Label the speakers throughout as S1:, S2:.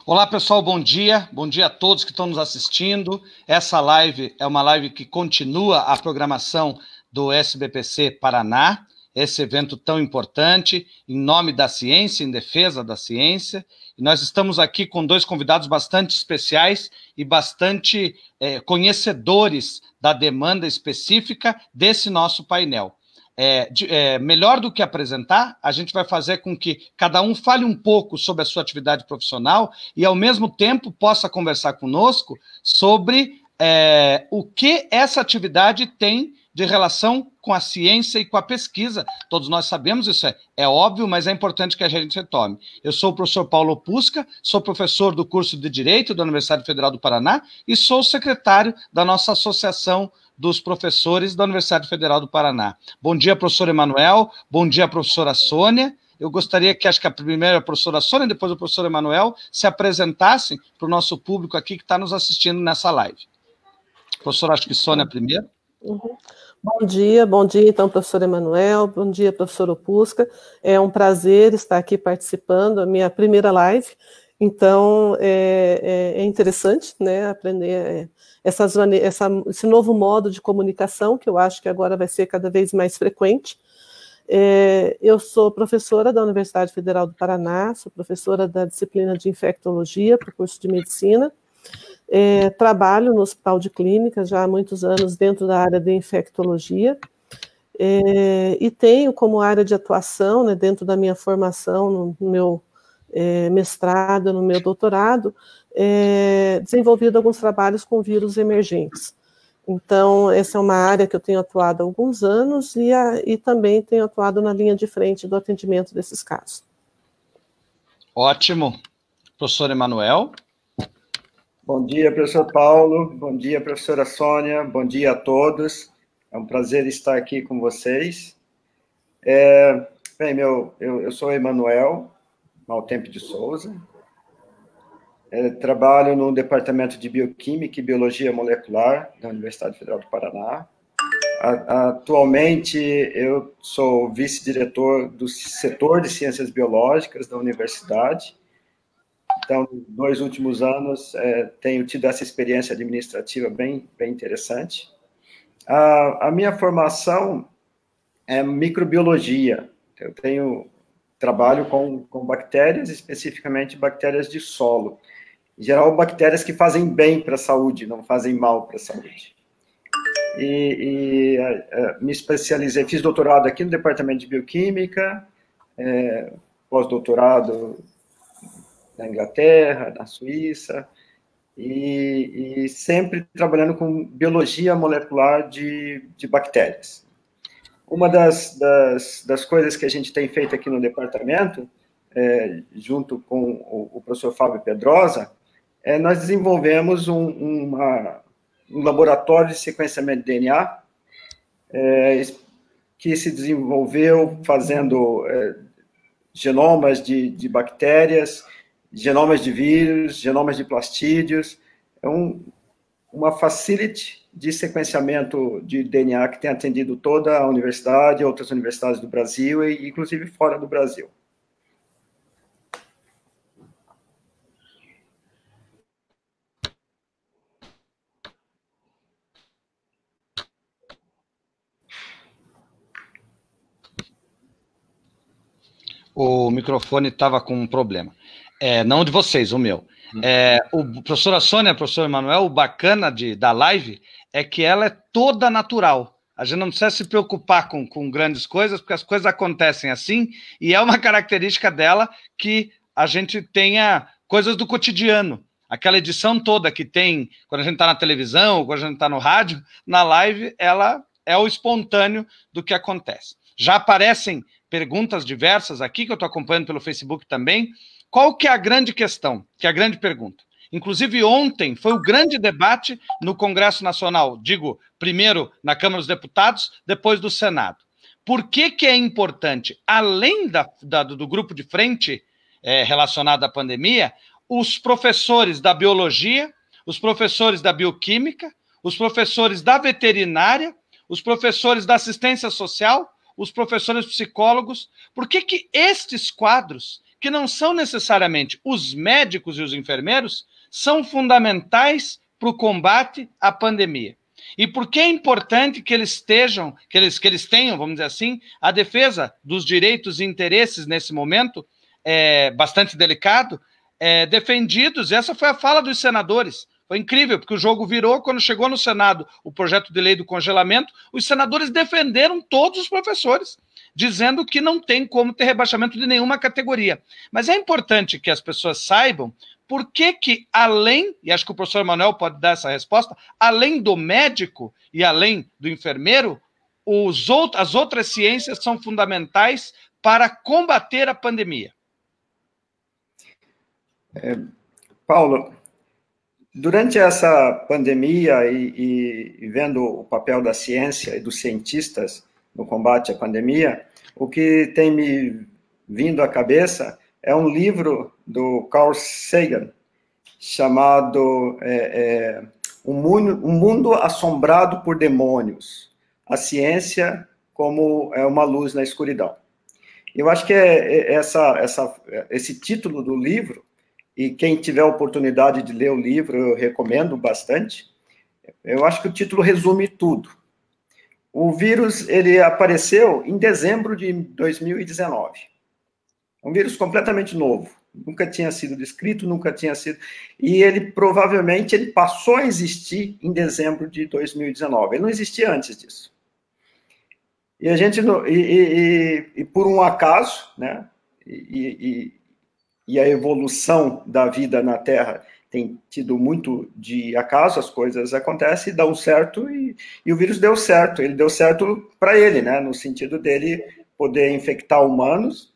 S1: Olá, pessoal, bom dia a todos que estão nos assistindo. Essa live é uma live que continua a programação do SBPC Paraná, esse evento tão importante, em nome da ciência, em defesa da ciência. E nós estamos aqui com dois convidados bastante especiais e bastante conhecedores da demanda específica desse nosso painel. Melhor do que apresentar, a gente vai fazer com que cada um fale um pouco sobre a sua atividade profissional e, ao mesmo tempo, possa conversar conosco sobre o que essa atividade tem de relação com a ciência e com a pesquisa. Todos nós sabemos, isso é óbvio, mas é importante que a gente retome. Eu sou o professor Paulo Opusca, sou professor do curso de Direito da Universidade Federal do Paraná e sou secretário da nossa associação dos professores da Universidade Federal do Paraná. Bom dia, professor Emanuel, bom dia, professora Sônia. Eu gostaria que, acho que a primeira a professora Sônia e depois o professor Emanuel se apresentassem para o nosso público aqui que está nos assistindo nessa live. Professora, acho que Sônia primeiro.
S2: Uhum. Bom dia, então, professor Emanuel, bom dia, professor Opusca. É um prazer estar aqui participando, a minha primeira live, então é interessante, né, aprender esse novo modo de comunicação, que eu acho que agora vai ser cada vez mais frequente. Eu sou professora da Universidade Federal do Paraná, sou professora da disciplina de infectologia para o curso de medicina. Trabalho no Hospital de Clínicas já há muitos anos dentro da área de infectologia e tenho como área de atuação, né, dentro da minha formação, no meu mestrado, no meu doutorado, desenvolvido alguns trabalhos com vírus emergentes. Então, essa é uma área que eu tenho atuado há alguns anos e também tenho atuado na linha de frente do atendimento desses casos.
S1: Ótimo. Professor Emanuel.
S3: Bom dia, professor Paulo, bom dia, professora Sônia, bom dia a todos. É um prazer estar aqui com vocês. Eu sou Emanuel Maltempo de Souza, trabalho no Departamento de Bioquímica e Biologia Molecular da Universidade Federal do Paraná. Atualmente, eu sou vice-diretor do setor de Ciências Biológicas da universidade. Então, nos 2 últimos anos, tenho tido essa experiência administrativa bem interessante. A minha formação é microbiologia. Eu trabalho com bactérias, especificamente bactérias de solo. Em geral, bactérias que fazem bem para a saúde, não fazem mal para a saúde. Me especializei, fiz doutorado aqui no Departamento de Bioquímica, pós-doutorado na Inglaterra, na Suíça, e sempre trabalhando com biologia molecular de bactérias. Uma das coisas que a gente tem feito aqui no departamento, junto com o professor Fábio Pedrosa, nós desenvolvemos um laboratório de sequenciamento de DNA, que se desenvolveu fazendo genomas de bactérias, genomas de vírus, genomas de plastídeos. É uma facility de sequenciamento de DNA que tem atendido toda a universidade, outras universidades do Brasil e inclusive fora do Brasil.
S1: O microfone estava com um problema. Não de vocês, o meu. O professora Sônia, professor Emanuel, o bacana da live é que ela é toda natural. A gente não precisa se preocupar com grandes coisas, porque as coisas acontecem assim, e é uma característica dela que a gente tenha coisas do cotidiano. Aquela edição toda que tem, quando a gente está na televisão, quando a gente está no rádio, na live, ela é o espontâneo do que acontece. Já aparecem perguntas diversas aqui, que eu estou acompanhando pelo Facebook também. Qual que é a grande questão, que é a grande pergunta? Inclusive, ontem foi o grande debate no Congresso Nacional, digo, primeiro na Câmara dos Deputados, depois do Senado. Por que é importante, além do grupo de frente relacionado à pandemia, os professores da biologia, os professores da bioquímica, os professores da veterinária, os professores da assistência social, os professores psicólogos, por que estes quadros, que não são necessariamente os médicos e os enfermeiros, são fundamentais para o combate à pandemia. E por que é importante que eles tenham, vamos dizer assim, a defesa dos direitos e interesses nesse momento, bastante delicado, defendidos? Essa foi a fala dos senadores. Foi incrível, porque o jogo virou, quando chegou no Senado o projeto de lei do congelamento, os senadores defenderam todos os professores, dizendo que não tem como ter rebaixamento de nenhuma categoria. Mas é importante que as pessoas saibam por que além, e acho que o professor Emanuel pode dar essa resposta, além do médico e além do enfermeiro, as outras ciências são fundamentais para combater a pandemia.
S3: Paulo, durante essa pandemia e vendo o papel da ciência e dos cientistas no combate à pandemia, o que tem me vindo à cabeça é um livro do Carl Sagan, chamado Um Mundo Assombrado por Demônios, a ciência como uma luz na escuridão. Eu acho que esse título do livro, e quem tiver a oportunidade de ler o livro, eu recomendo bastante, eu acho que o título resume tudo. O vírus, ele apareceu em dezembro de 2019. Um vírus completamente novo. Nunca tinha sido descrito, nunca tinha sido... E ele, provavelmente, ele passou a existir em dezembro de 2019. Ele não existia antes disso. E a gente... E por um acaso, né? E a evolução da vida na Terra tem tido muito de acaso, as coisas acontecem, dão certo, e o vírus deu certo. Ele deu certo para ele, né? No sentido dele poder infectar humanos,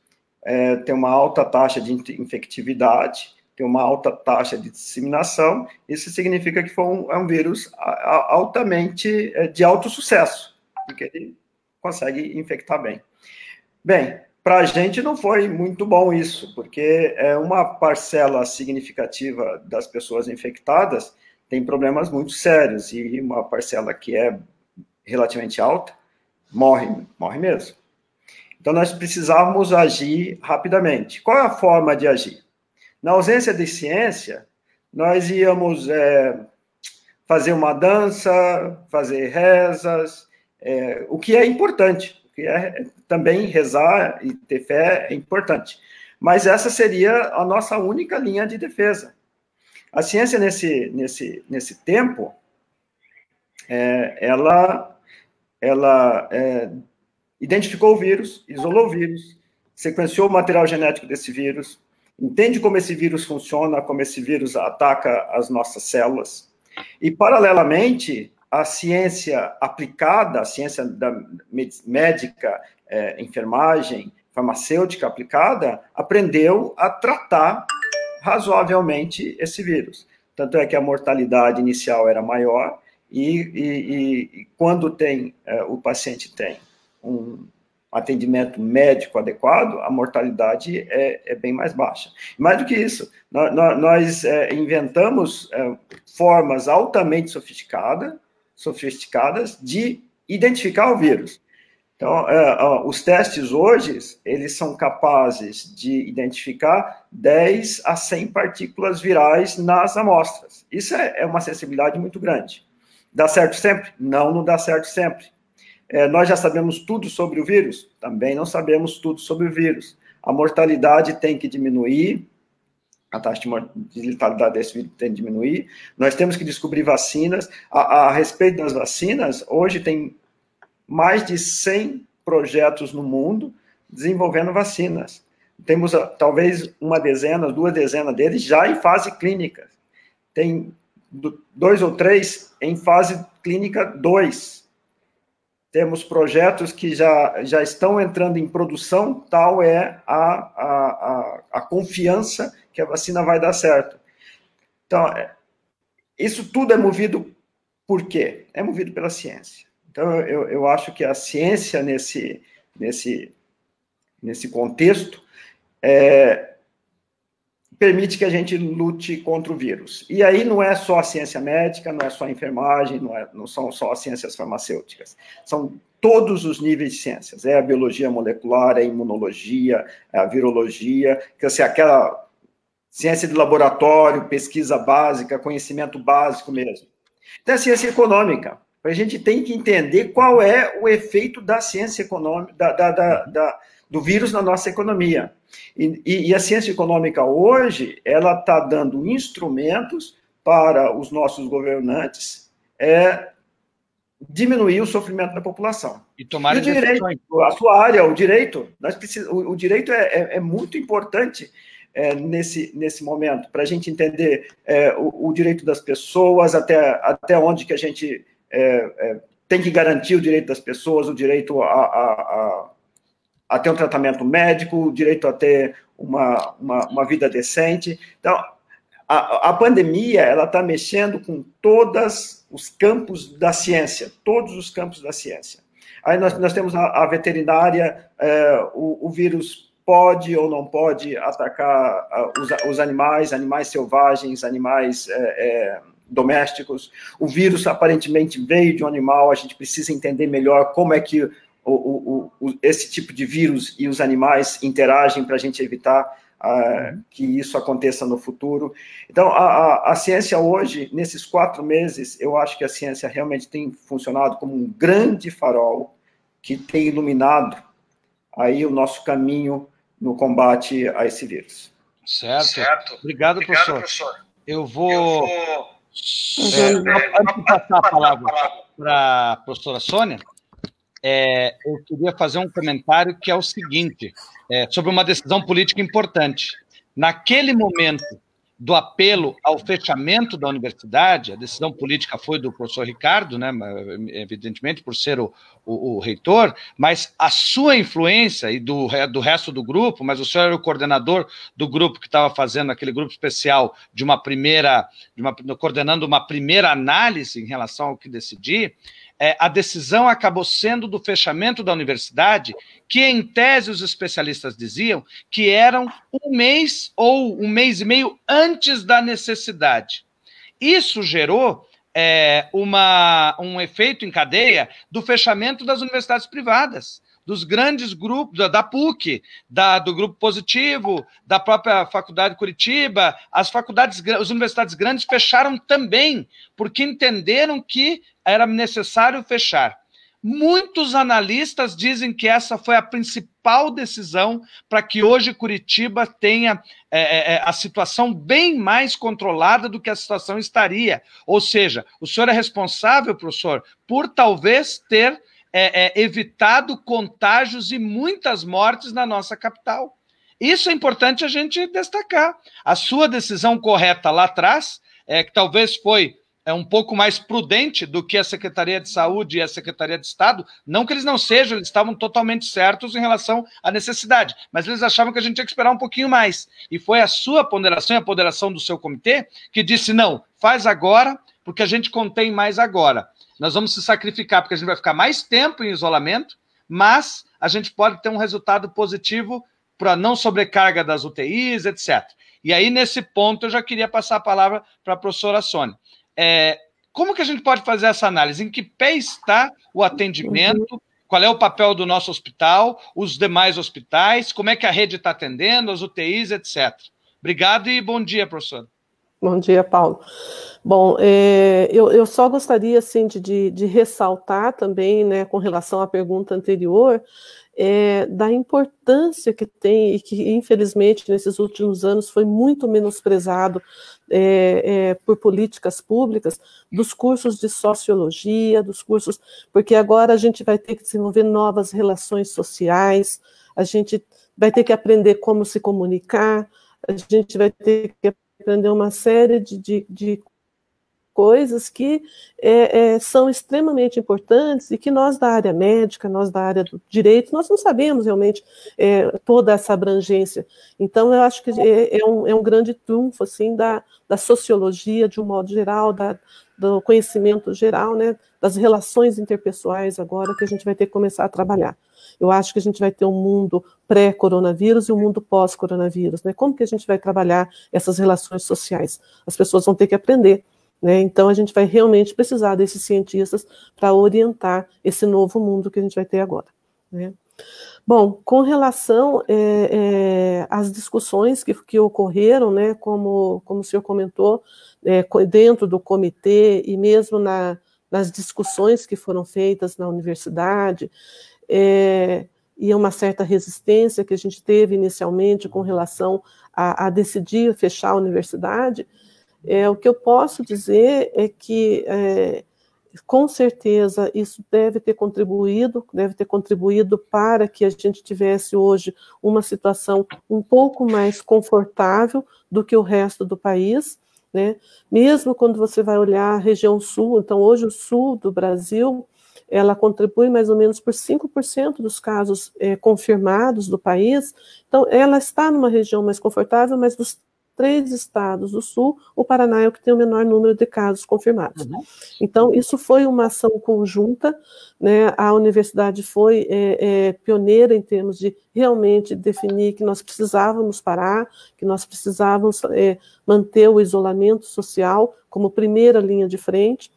S3: ter uma alta taxa de infectividade, ter uma alta taxa de disseminação. Isso significa que é um vírus altamente de alto sucesso, porque ele consegue infectar bem. Bem, para a gente não foi muito bom isso, porque uma parcela significativa das pessoas infectadas tem problemas muito sérios, e uma parcela que é relativamente alta morre mesmo. Então, nós precisávamos agir rapidamente. Qual é a forma de agir? Na ausência de ciência, nós íamos fazer uma dança, fazer rezas, o que é importante. Também rezar e ter fé é importante. Mas essa seria a nossa única linha de defesa. A ciência, nesse tempo, ela identificou o vírus, isolou o vírus, sequenciou o material genético desse vírus, entende como esse vírus funciona, como esse vírus ataca as nossas células. E, paralelamente, a ciência aplicada, a ciência da médica, enfermagem, farmacêutica aplicada, aprendeu a tratar razoavelmente esse vírus. Tanto é que a mortalidade inicial era maior, e quando o paciente tem um atendimento médico adequado, a mortalidade é bem mais baixa. Mais do que isso, nós inventamos formas altamente sofisticadas de identificar o vírus. Então, os testes hoje, eles são capazes de identificar 10 a 100 partículas virais nas amostras. Isso é uma sensibilidade muito grande. Dá certo sempre? Não dá certo sempre. Nós já sabemos tudo sobre o vírus? Também não sabemos tudo sobre o vírus. A mortalidade tem que diminuir, a taxa de letalidade desse vírus tem que diminuir. Nós temos que descobrir vacinas. A respeito das vacinas, hoje tem mais de 100 projetos no mundo desenvolvendo vacinas. Temos talvez uma dezena, 2 dezenas deles já em fase clínica. Tem 2 ou 3 em fase clínica 2. Temos projetos que já estão entrando em produção, tal é a confiança que a vacina vai dar certo. Então, isso tudo é movido por quê? É movido pela ciência. Então, eu acho que a ciência, nesse contexto, permite que a gente lute contra o vírus. E aí não é só a ciência médica, não é só a enfermagem, não são só as ciências farmacêuticas, são todos os níveis de ciências, é a biologia molecular, é a imunologia, é a virologia, quer dizer, aquela ciência de laboratório, pesquisa básica, conhecimento básico mesmo. Então, a ciência econômica, a gente tem que entender qual é o efeito da ciência econômica, do vírus na nossa economia. E a ciência econômica hoje, ela está dando instrumentos para os nossos governantes diminuir o sofrimento da população.
S1: E tomar
S3: o direito, a sua área, o direito, o direito é muito importante nesse momento, para a gente entender o direito das pessoas, até onde que a gente tem que garantir o direito das pessoas, o direito a ter um tratamento médico, o direito a ter uma vida decente. Então, a pandemia, ela está mexendo com todos os campos da ciência, todos os campos da ciência. Aí nós temos a veterinária, o vírus pode ou não pode atacar os animais selvagens, animais domésticos. O vírus aparentemente veio de um animal, a gente precisa entender melhor como é que esse tipo de vírus e os animais interagem para a gente evitar que isso aconteça no futuro. Então, a ciência hoje, nesses 4 meses, eu acho que a ciência realmente tem funcionado como um grande farol que tem iluminado aí o nosso caminho no combate a esse vírus.
S1: Certo. Obrigado, professor. Eu vou... antes de passar a palavra para a professora Sônia, eu queria fazer um comentário que é o seguinte, sobre uma decisão política importante. Naquele momento do apelo ao fechamento da universidade, a decisão política foi do professor Ricardo, né, evidentemente por ser o reitor, mas a sua influência e do resto do grupo, mas o senhor era o coordenador do grupo que estava fazendo aquele grupo especial coordenando uma primeira análise em relação ao que decidir. A decisão acabou sendo do fechamento da universidade, que em tese os especialistas diziam que eram 1 mês ou 1 mês e meio antes da necessidade. Isso gerou um efeito em cadeia do fechamento das universidades privadas, dos grandes grupos, da PUC, do Grupo Positivo, da própria Faculdade de Curitiba, as universidades grandes fecharam também, porque entenderam que era necessário fechar. Muitos analistas dizem que essa foi a principal decisão para que hoje Curitiba tenha a situação bem mais controlada do que a situação estaria. Ou seja, o senhor é responsável, professor, por talvez ter evitado contágios e muitas mortes na nossa capital. Isso é importante a gente destacar. A sua decisão correta lá atrás, que talvez foi um pouco mais prudente do que a Secretaria de Saúde e a Secretaria de Estado, não que eles não sejam, eles estavam totalmente certos em relação à necessidade, mas eles achavam que a gente tinha que esperar um pouquinho mais. E foi a sua ponderação e a ponderação do seu comitê que disse, não, faz agora, porque a gente contém mais agora. Nós vamos se sacrificar, porque a gente vai ficar mais tempo em isolamento, mas a gente pode ter um resultado positivo para não sobrecarga das UTIs, etc. E aí, nesse ponto, eu já queria passar a palavra para a professora Sônia. Como que a gente pode fazer essa análise? Em que pé está o atendimento? Qual é o papel do nosso hospital, os demais hospitais? Como é que a rede está atendendo, as UTIs, etc. Obrigado e bom dia, professora.
S2: Bom dia, Paulo. Bom, eu só gostaria assim, de ressaltar também, né, com relação à pergunta anterior, da importância que tem e que, infelizmente, nesses últimos anos foi muito menosprezado por políticas públicas, dos cursos de sociologia, dos cursos, porque agora a gente vai ter que desenvolver novas relações sociais, a gente vai ter que aprender como se comunicar, a gente vai ter que aprender uma série de coisas que são extremamente importantes e que nós da área médica, nós da área do direito, nós não sabemos realmente toda essa abrangência. Então, eu acho que é um grande trunfo assim, da sociologia, de um modo geral, do conhecimento geral, né, das relações interpessoais agora que a gente vai ter que começar a trabalhar. Eu acho que a gente vai ter um mundo pré-coronavírus e um mundo pós-coronavírus, né? Como que a gente vai trabalhar essas relações sociais? As pessoas vão ter que aprender, né? Então, a gente vai realmente precisar desses cientistas para orientar esse novo mundo que a gente vai ter agora, né? Bom, com relação às discussões que ocorreram, né, como o senhor comentou, dentro do comitê e mesmo nas discussões que foram feitas na universidade, e uma certa resistência que a gente teve inicialmente com relação a decidir fechar a universidade, o que eu posso dizer é que, com certeza, isso deve ter contribuído para que a gente tivesse hoje uma situação um pouco mais confortável do que o resto do país, né? Mesmo quando você vai olhar a região sul, então hoje o sul do Brasil, ela contribui mais ou menos por 5% dos casos confirmados do país, então ela está numa região mais confortável, mas dos 3 estados do sul, o Paraná é o que tem o menor número de casos confirmados. Uhum. Então, isso foi uma ação conjunta, né? A universidade foi pioneira em termos de realmente definir que nós precisávamos parar, que nós precisávamos manter o isolamento social como primeira linha de frente.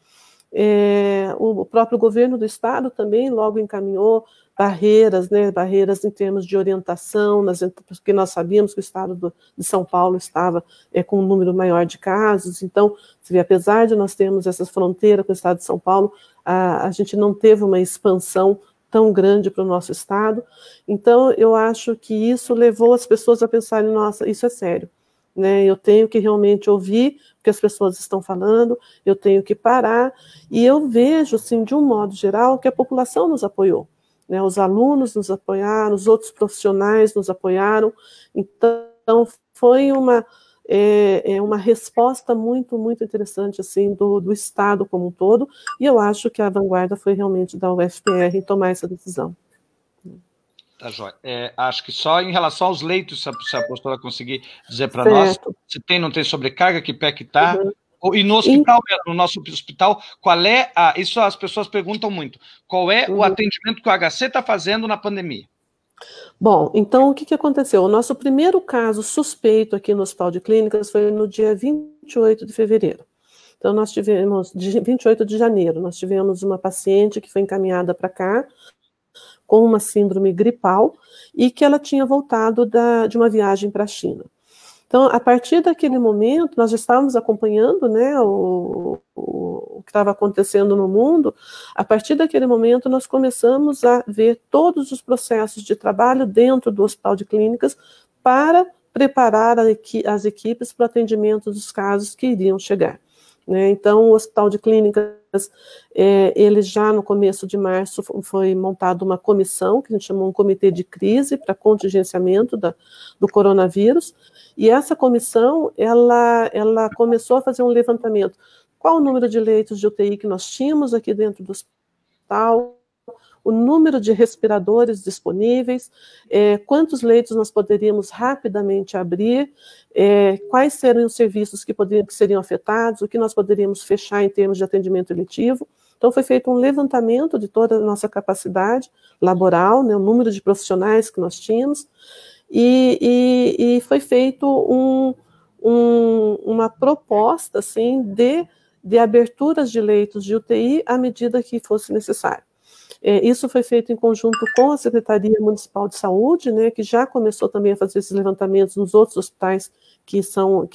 S2: O próprio governo do estado também logo encaminhou barreiras, né, barreiras em termos de orientação, porque nós sabíamos que o estado de São Paulo estava com um número maior de casos, então, você vê, apesar de nós termos essa fronteira com o estado de São Paulo, a gente não teve uma expansão tão grande para o nosso estado, então eu acho que isso levou as pessoas a pensarem, nossa, isso é sério, né? Eu tenho que realmente ouvir o que as pessoas estão falando, eu tenho que parar, e eu vejo, assim, de um modo geral, que a população nos apoiou, né? Os alunos nos apoiaram, os outros profissionais nos apoiaram, então foi uma resposta muito, muito interessante, assim, do Estado como um todo, e eu acho que a vanguarda foi realmente da UFPR em tomar essa decisão.
S1: Tá, joia. Acho que só em relação aos leitos, se a professora conseguir dizer para nós, se tem, não tem sobrecarga, que pé que está, e no hospital mesmo, no nosso hospital, qual é isso as pessoas perguntam muito, qual é o atendimento que o HC está fazendo na pandemia?
S2: Bom, então o que aconteceu? O nosso primeiro caso suspeito aqui no Hospital de Clínicas foi no dia 28 de fevereiro. Então nós tivemos, 28 de janeiro, nós tivemos uma paciente que foi encaminhada para cá, com uma síndrome gripal, e que ela tinha voltado de uma viagem para a China. Então, a partir daquele momento, nós já estávamos acompanhando, né, o que estava acontecendo no mundo. A partir daquele momento, nós começamos a ver todos os processos de trabalho dentro do Hospital de Clínicas para preparar as equipes para o atendimento dos casos que iriam chegar, né? Então, o Hospital de Clínicas, ele já no começo de março foi montada uma comissão, que a gente chamou um comitê de crise para contingenciamento do coronavírus, e essa comissão, ela começou a fazer um levantamento. Qual o número de leitos de UTI que nós tínhamos aqui dentro do hospital, o número de respiradores disponíveis, quantos leitos nós poderíamos rapidamente abrir, quais seriam os serviços que seriam afetados, o que nós poderíamos fechar em termos de atendimento eletivo. Então, foi feito um levantamento de toda a nossa capacidade laboral, né, o número de profissionais que nós tínhamos, e foi feito uma proposta, assim, de aberturas de leitos de UTI à medida que fosse necessário. Isso foi feito em conjunto com a Secretaria Municipal de Saúde, né, que já começou também a fazer esses levantamentos nos outros hospitais que são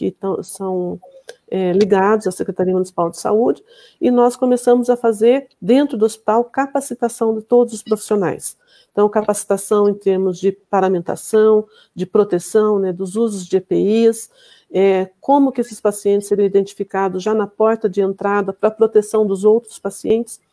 S2: ligados à Secretaria Municipal de Saúde, e nós começamos a fazer, dentro do hospital, capacitação de todos os profissionais. Então, capacitação em termos de paramentação, de proteção, né, dos usos de EPIs, como que esses pacientes seriam identificados já na porta de entrada para a proteção dos outros pacientes.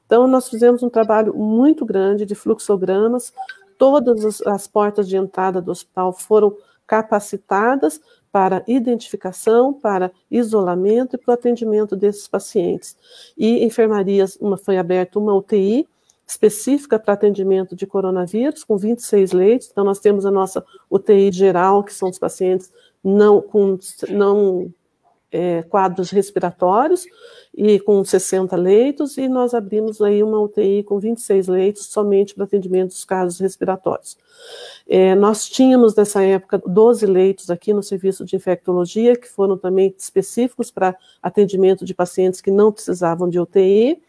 S2: Então, nós fizemos um trabalho muito grande de fluxogramas, todas as portas de entrada do hospital foram capacitadas para identificação, para isolamento e para o atendimento desses pacientes. E enfermarias, foi aberta uma UTI específica para atendimento de coronavírus, com 26 leitos. Então, nós temos a nossa UTI geral, que são os pacientes com quadros respiratórios, e com 60 leitos, e nós abrimos aí uma UTI com 26 leitos somente para atendimento dos casos respiratórios. Nós tínhamos, nessa época, 12 leitos aqui no serviço de infectologia, que foram também específicos para atendimento de pacientes que não precisavam de UTI,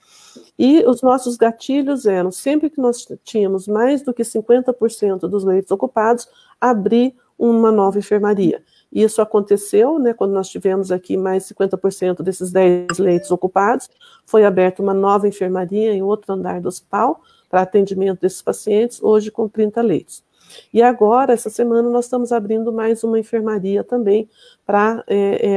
S2: e os nossos gatilhos eram, sempre que nós tínhamos mais do que 50% dos leitos ocupados, abrir uma nova enfermaria. Isso aconteceu, né, quando nós tivemos aqui mais 50% desses 10 leitos ocupados, foi aberta uma nova enfermaria em outro andar do hospital para atendimento desses pacientes, hoje com 30 leitos. E agora, essa semana, nós estamos abrindo mais uma enfermaria também para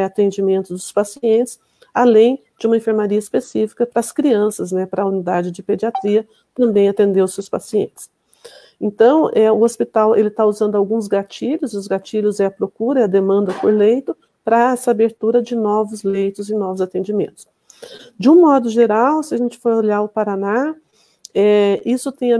S2: atendimento dos pacientes, além de uma enfermaria específica para as crianças, né, para a unidade de pediatria, também atender os seus pacientes. Então, o hospital está usando alguns gatilhos, os gatilhos é a procura, é a demanda por leito, para essa abertura de novos leitos e novos atendimentos. De um modo geral, se a gente for olhar o Paraná, isso tem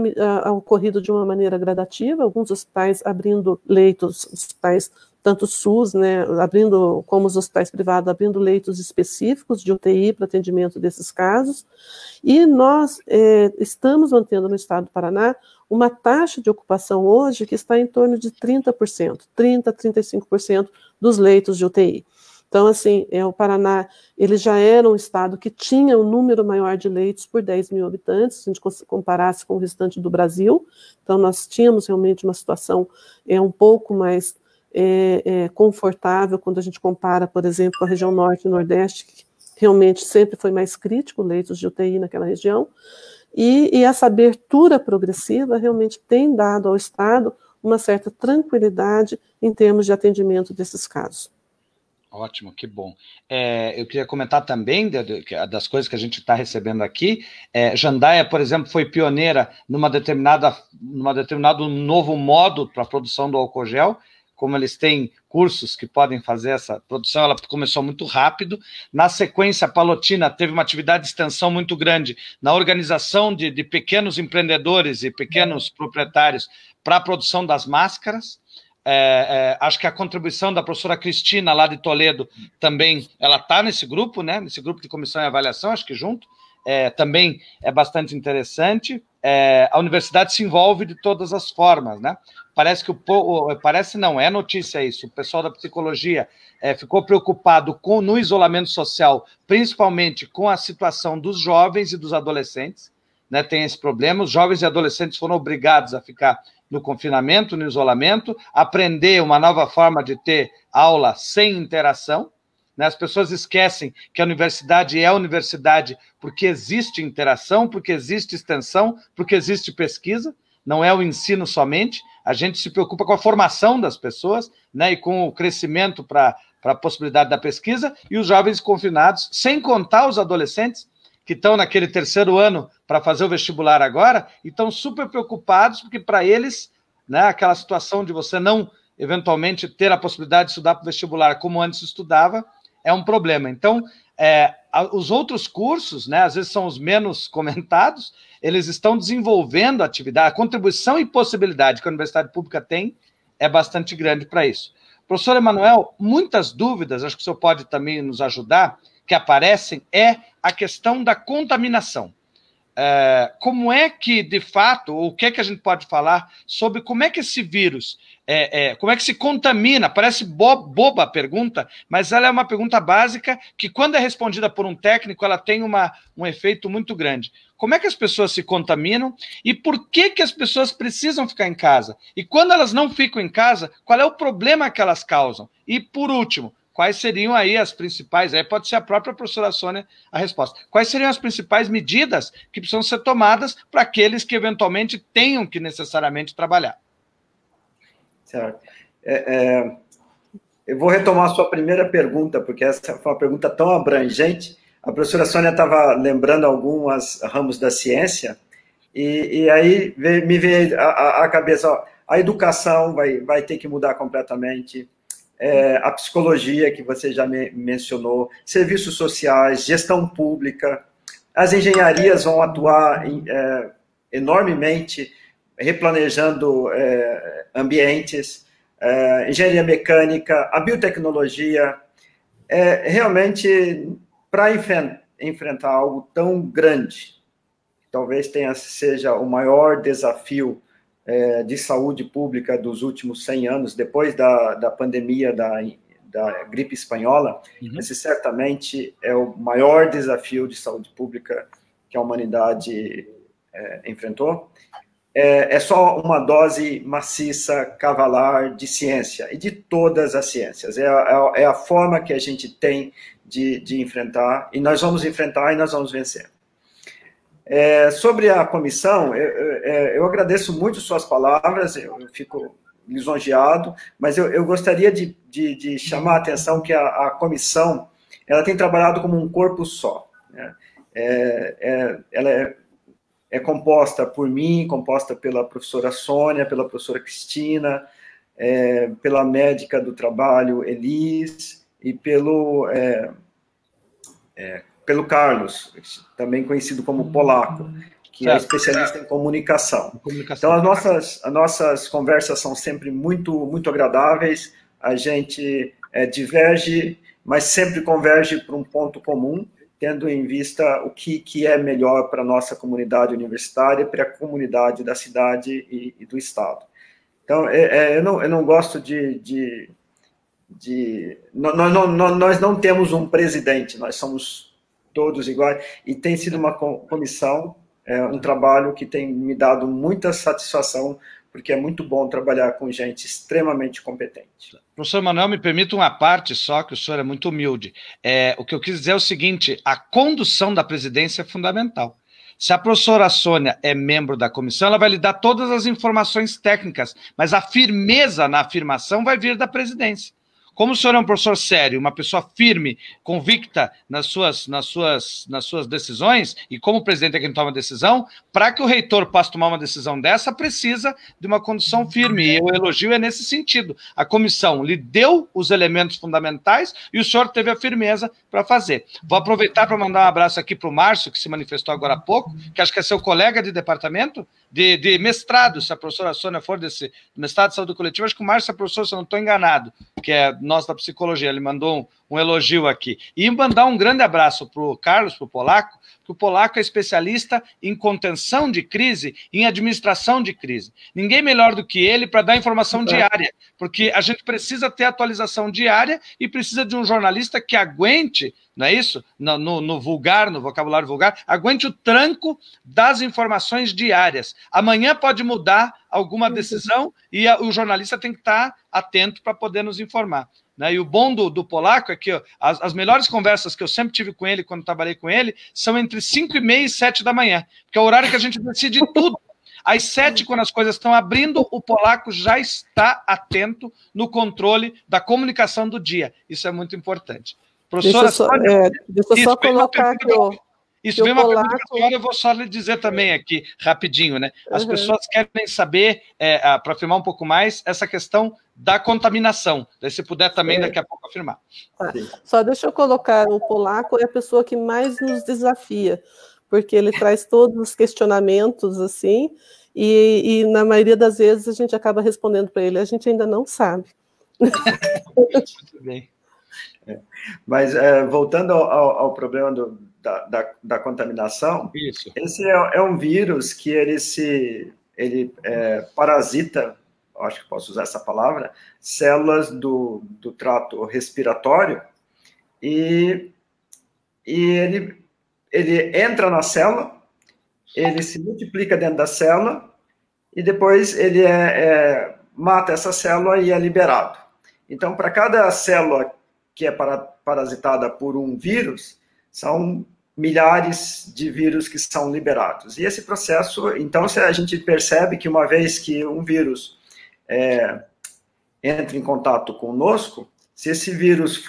S2: ocorrido de uma maneira gradativa, alguns hospitais abrindo leitos, hospitais tanto SUS, né, abrindo, como os hospitais privados, abrindo leitos específicos de UTI para atendimento desses casos, e nós estamos mantendo no estado do Paraná uma taxa de ocupação hoje que está em torno de 30%, 30% a 35% dos leitos de UTI. Então, assim, o Paraná, ele já era um estado que tinha um número maior de leitos por 10 mil habitantes, se a gente comparasse com o restante do Brasil. Então, nós tínhamos realmente uma situação um pouco mais confortável quando a gente compara, por exemplo, com a região norte e nordeste, que realmente sempre foi mais crítico, leitos de UTI naquela região. E essa abertura progressiva realmente tem dado ao estado uma certa tranquilidade em termos de atendimento desses casos.
S1: Ótimo, que bom. Eu queria comentar também das coisas que a gente está recebendo aqui. Jandaia, por exemplo, foi pioneira numa determinado novo modo para a produção do álcool gel. Como eles têm cursos que podem fazer essa produção, ela começou muito rápido. Na sequência, a Palotina teve uma atividade de extensão muito grande na organização de pequenos empreendedores e pequenos proprietários para a produção das máscaras. Acho que a contribuição da professora Cristina, lá de Toledo, também, ela está nesse grupo, né? Nesse grupo de comissão e avaliação, acho que junto, também é bastante interessante. A universidade se envolve de todas as formas, né? Parece não, é notícia isso, o pessoal da psicologia ficou preocupado no isolamento social, principalmente com a situação dos jovens e dos adolescentes, né? Tem esse problema, os jovens e adolescentes foram obrigados a ficar no confinamento, no isolamento, aprender uma nova forma de ter aula sem interação, né? As pessoas esquecem que a universidade é a universidade porque existe interação, porque existe extensão, porque existe pesquisa, não é o ensino somente, a gente se preocupa com a formação das pessoas, né, e com o crescimento para a possibilidade da pesquisa, e os jovens confinados, sem contar os adolescentes, que estão naquele terceiro ano para fazer o vestibular agora, e estão super preocupados, porque para eles, né, aquela situação de você não, eventualmente, ter a possibilidade de estudar para o vestibular como antes estudava, é um problema. Então, os outros cursos, né, às vezes são os menos comentados, eles estão desenvolvendo atividade, a contribuição e possibilidade que a universidade pública tem é bastante grande para isso. Professor Emanuel, muitas dúvidas, acho que o senhor pode também nos ajudar, que aparecem, é a questão da contaminação. Como é que, de fato, o que é que a gente pode falar sobre como é que esse vírus, como é que se contamina? Parece boba a pergunta, mas ela é uma pergunta básica que, quando é respondida por um técnico, ela tem um efeito muito grande. Como é que as pessoas se contaminam e por que as pessoas precisam ficar em casa? E quando elas não ficam em casa, qual é o problema que elas causam? E, por último, quais seriam aí as principais, aí pode ser a própria professora Sônia a resposta, quais seriam as principais medidas que precisam ser tomadas para aqueles que eventualmente tenham que necessariamente trabalhar?
S3: Certo. Eu vou retomar a sua primeira pergunta, porque essa foi uma pergunta tão abrangente. A professora Sônia estava lembrando alguns ramos da ciência, e aí me veio à cabeça, ó, a educação vai ter que mudar completamente, a psicologia, que você já mencionou, serviços sociais, gestão pública, as engenharias vão atuar enormemente, replanejando ambientes, engenharia mecânica, a biotecnologia, realmente, para enfrentar algo tão grande, talvez seja o maior desafio de saúde pública dos últimos 100 anos, depois da pandemia da gripe espanhola, esse certamente é o maior desafio de saúde pública que a humanidade enfrentou. É só uma dose maciça, cavalar de ciência, e de todas as ciências. É a forma que a gente tem de enfrentar, e nós vamos enfrentar e nós vamos vencer. Sobre a comissão, eu agradeço muito suas palavras, eu fico lisonjeado, mas eu gostaria de chamar a atenção que a comissão ela tem trabalhado como um corpo só, né? Ela é composta por mim, composta pela professora Sônia, pela professora Cristina, pela médica do trabalho Elis e pelo Carlos, também conhecido como Polaco, que é especialista em comunicação. Então, as nossas conversas são sempre muito, muito agradáveis, a gente diverge, mas sempre converge para um ponto comum, tendo em vista o que é melhor para a nossa comunidade universitária, para a comunidade da cidade e do Estado. Então, eu não gosto nós não temos um presidente, nós somos todos iguais, e tem sido uma comissão, um trabalho que tem me dado muita satisfação, porque é muito bom trabalhar com gente extremamente competente.
S1: Professor Manuel, me permita uma parte só, que o senhor é muito humilde. O que eu quis dizer é o seguinte, a condução da presidência é fundamental. Se a professora Sônia é membro da comissão, ela vai lhe dar todas as informações técnicas, mas a firmeza na afirmação vai vir da presidência. Como o senhor é um professor sério, uma pessoa firme, convicta nas suas decisões, e como presidente é quem toma a decisão, para que o reitor possa tomar uma decisão dessa, precisa de uma condução firme, e o elogio é nesse sentido. A comissão lhe deu os elementos fundamentais e o senhor teve a firmeza para fazer. Vou aproveitar para mandar um abraço aqui para o Márcio, que se manifestou agora há pouco, que acho que é seu colega de departamento, de mestrado, se a professora Sônia for desse mestrado de saúde coletiva, acho que o Márcio é professor, se eu não estou enganado, que é nosso da psicologia, ele mandou um elogio aqui. E mandar um grande abraço para o Carlos, para o Polaco, que o Polaco é especialista em contenção de crise, em administração de crise. Ninguém melhor do que ele para dar informação diária, porque a gente precisa ter atualização diária e precisa de um jornalista que aguente, não é isso? No vulgar, no vocabulário vulgar, aguente o tranco das informações diárias. Amanhã pode mudar alguma decisão e o jornalista tem que estar atento para poder nos informar. Né? E o bom do Polaco é que as melhores conversas que eu sempre tive com ele, quando trabalhei com ele, são entre 5h30 e 7 da manhã, que é o horário que a gente decide tudo. Às 7, quando as coisas estão abrindo, o Polaco já está atento no controle da comunicação do dia. Isso é muito importante. Professora,
S2: deixa eu só colocar aqui.
S1: Isso vem uma pergunta para a senhora, eu vou só lhe dizer também aqui, rapidinho, né? As pessoas querem saber, para afirmar um pouco mais, essa questão da contaminação. Daí, se puder também, daqui a pouco, afirmar.
S2: Só deixa eu colocar, o Polaco é a pessoa que mais nos desafia, porque ele traz todos os questionamentos, assim, e na maioria das vezes a gente acaba respondendo para ele, a gente ainda não sabe.
S1: Muito bem.
S3: Mas, voltando ao problema da contaminação,
S1: isso.
S3: Esse é um vírus que ele parasita, acho que posso usar essa palavra, células do trato respiratório, e ele entra na célula, ele se multiplica dentro da célula, e depois ele mata essa célula e é liberado. Então, para cada célula que é parasitada por um vírus, são milhares de vírus que são liberados. E esse processo, então, a gente percebe que uma vez que um vírus entra em contato conosco, se esse vírus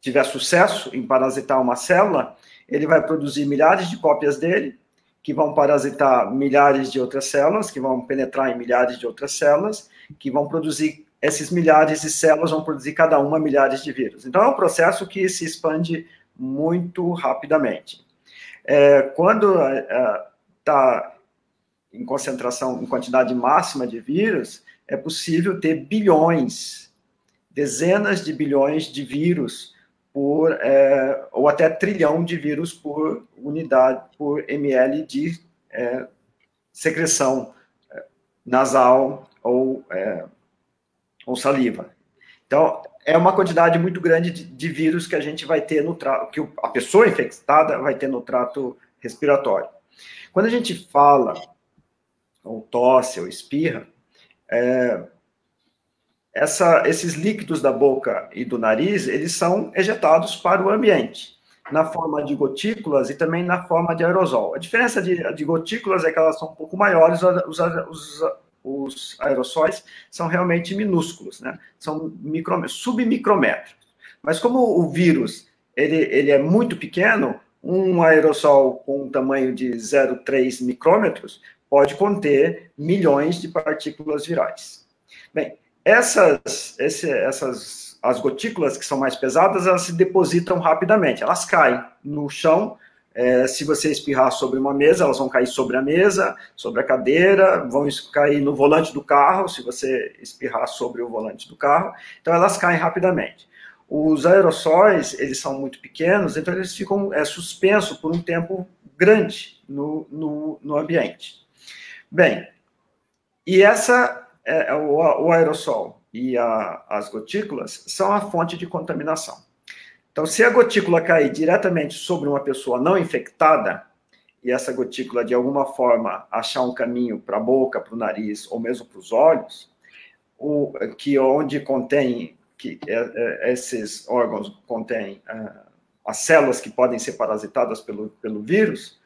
S3: tiver sucesso em parasitar uma célula, ele vai produzir milhares de cópias dele, que vão parasitar milhares de outras células, que vão penetrar em milhares de outras células, que vão produzir, esses milhares de células vão produzir cada uma milhares de vírus. Então, é um processo que se expande muito rapidamente. Quando está em concentração, em quantidade máxima de vírus, é possível ter bilhões, dezenas de bilhões de vírus ou até trilhão de vírus por unidade, por ml de secreção nasal ou saliva. Então, é uma quantidade muito grande de vírus que a gente vai ter no trato, que a pessoa infectada vai ter no trato respiratório. Quando a gente fala, ou tosse, ou espirra, esses líquidos da boca e do nariz, eles são ejetados para o ambiente, na forma de gotículas e também na forma de aerosol. A diferença de gotículas é que elas são um pouco maiores, os aerossóis são realmente minúsculos, né? São submicrométricos. Mas como o vírus ele é muito pequeno, um aerossol com um tamanho de 0,3 micrômetros pode conter milhões de partículas virais. Bem, as gotículas que são mais pesadas, elas se depositam rapidamente, elas caem no chão. Se você espirrar sobre uma mesa, elas vão cair sobre a mesa, sobre a cadeira, vão cair no volante do carro, se você espirrar sobre o volante do carro. Então, elas caem rapidamente. Os aerossóis, eles são muito pequenos, então eles ficam suspensos por um tempo grande no ambiente. Bem, e o aerossol e as gotículas são a fonte de contaminação. Então, se a gotícula cair diretamente sobre uma pessoa não infectada, e essa gotícula, de alguma forma, achar um caminho para a boca, para o nariz, ou mesmo para os olhos, onde contém, esses órgãos contêm as células que podem ser parasitadas pelo vírus,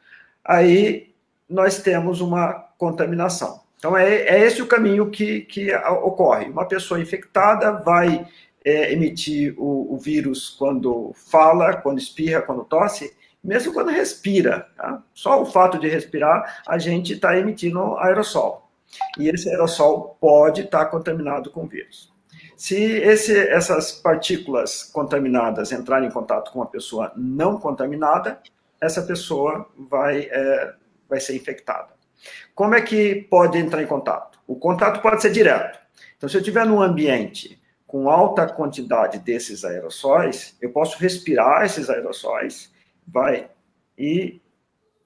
S3: aí nós temos uma contaminação. Então, é esse o caminho que ocorre. Uma pessoa infectada vai emitir o vírus quando fala, quando espirra, quando tosse, mesmo quando respira. Tá? Só o fato de respirar, a gente está emitindo aerossol. E esse aerossol pode estar contaminado com vírus. Se essas partículas contaminadas entrarem em contato com uma pessoa não contaminada, essa pessoa vai ser infectada. Como é que pode entrar em contato? O contato pode ser direto. Então, se eu estiver num ambiente com alta quantidade desses aerossóis, eu posso respirar esses aerossóis, e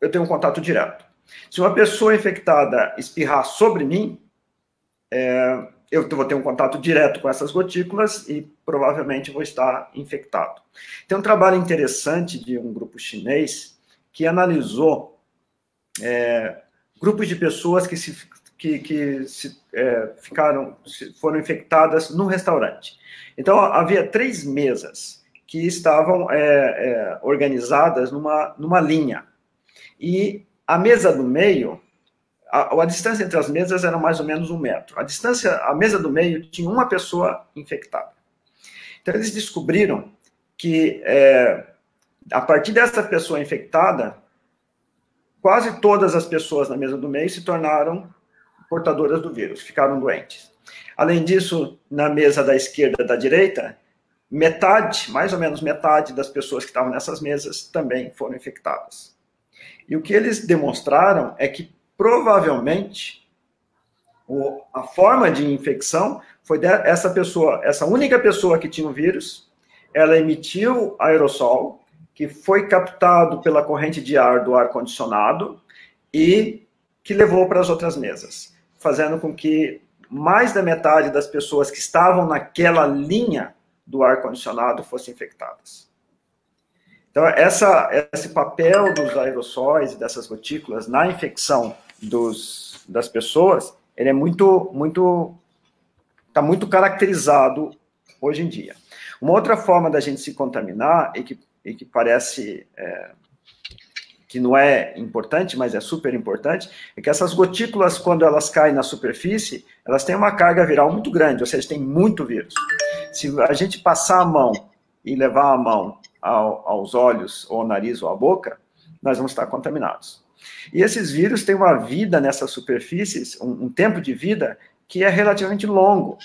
S3: eu tenho um contato direto. Se uma pessoa infectada espirrar sobre mim, eu vou ter um contato direto com essas gotículas e provavelmente vou estar infectado. Tem um trabalho interessante de um grupo chinês que analisou grupos de pessoas que foram infectadas num restaurante. Então, havia 3 mesas que estavam organizadas numa linha. E a mesa do meio, a distância entre as mesas era mais ou menos 1 metro. A mesa do meio tinha uma pessoa infectada. Então, eles descobriram que, a partir dessa pessoa infectada, quase todas as pessoas na mesa do meio se tornaram portadoras do vírus, ficaram doentes. Além disso, na mesa da esquerda e da direita, mais ou menos metade das pessoas que estavam nessas mesas também foram infectadas. E o que eles demonstraram é que, provavelmente, a forma de infecção foi essa única pessoa que tinha o vírus, ela emitiu aerossol, que foi captado pela corrente de ar do ar-condicionado e que levou para as outras mesas, fazendo com que mais da metade das pessoas que estavam naquela linha do ar-condicionado fossem infectadas. Então, esse papel dos aerossóis e dessas gotículas na infecção das pessoas, ele está muito caracterizado hoje em dia. Uma outra forma da gente se contaminar, e que parece que não é importante, mas é super importante, é que essas gotículas, quando elas caem na superfície, elas têm uma carga viral muito grande, ou seja, tem muito vírus. Se a gente passar a mão e levar a mão aos olhos, ou ao nariz, ou à boca, nós vamos estar contaminados. E esses vírus têm uma vida nessas superfícies, um tempo de vida que é relativamente longo.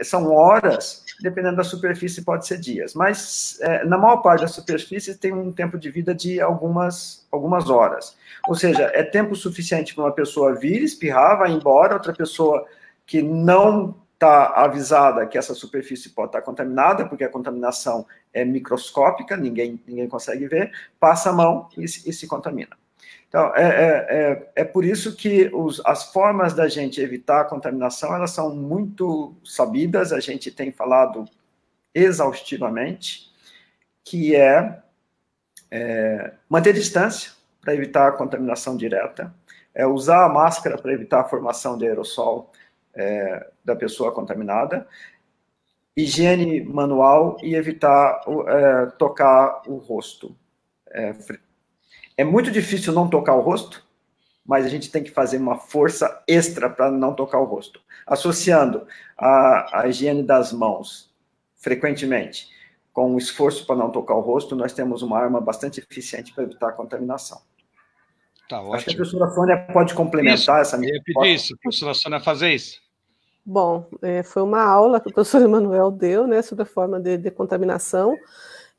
S3: São horas, dependendo da superfície, pode ser dias. Mas, na maior parte das superfícies, tem um tempo de vida de algumas horas. Ou seja, é tempo suficiente para uma pessoa vir, espirrar, vai embora, outra pessoa que não está avisada que essa superfície pode estar contaminada, porque a contaminação é microscópica, ninguém consegue ver, passa a mão e se contamina. Então, é por isso que as formas da gente evitar a contaminação, elas são muito sabidas, a gente tem falado exaustivamente, que é manter distância para evitar a contaminação direta, usar a máscara para evitar a formação de aerossol da pessoa contaminada, higiene manual e evitar tocar o rosto. É muito difícil não tocar o rosto, mas a gente tem que fazer uma força extra para não tocar o rosto. Associando a higiene das mãos, frequentemente, com o esforço para não tocar o rosto, nós temos uma arma bastante eficiente para evitar a contaminação.
S1: Tá ótimo.
S3: Acho que a professora Sônia pode complementar essa minha
S1: resposta. Eu ia pedir isso, professora Sônia, fazer isso.
S2: Bom, foi uma aula que o professor Emanuel deu, né, sobre a forma de decontaminação.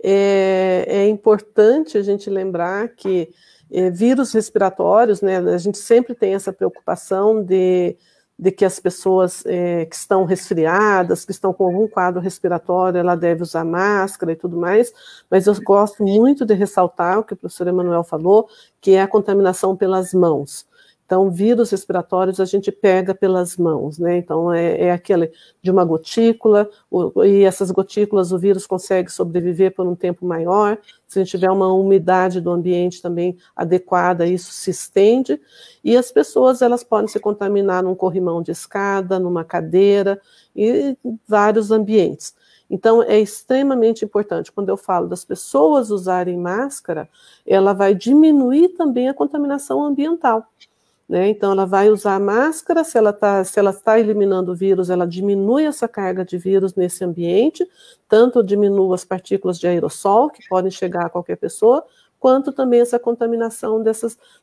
S2: É importante a gente lembrar que vírus respiratórios, né, a gente sempre tem essa preocupação de que as pessoas que estão resfriadas, que estão com algum quadro respiratório, ela deve usar máscara e tudo mais, mas eu gosto muito de ressaltar o que o professor Emanuel falou, que é a contaminação pelas mãos. Então, vírus respiratórios a gente pega pelas mãos, né? Então, é aquele de uma gotícula, e essas gotículas o vírus consegue sobreviver por um tempo maior. Se a gente tiver uma umidade do ambiente também adequada, isso se estende. E as pessoas, elas podem se contaminar num corrimão de escada, numa cadeira, e vários ambientes. Então, é extremamente importante, quando eu falo das pessoas usarem máscara, ela vai diminuir também a contaminação ambiental. Né? Então, ela vai usar a máscara, se ela está eliminando o vírus, ela diminui essa carga de vírus nesse ambiente, tanto diminui as partículas de aerossol, que podem chegar a qualquer pessoa, quanto também essa contaminação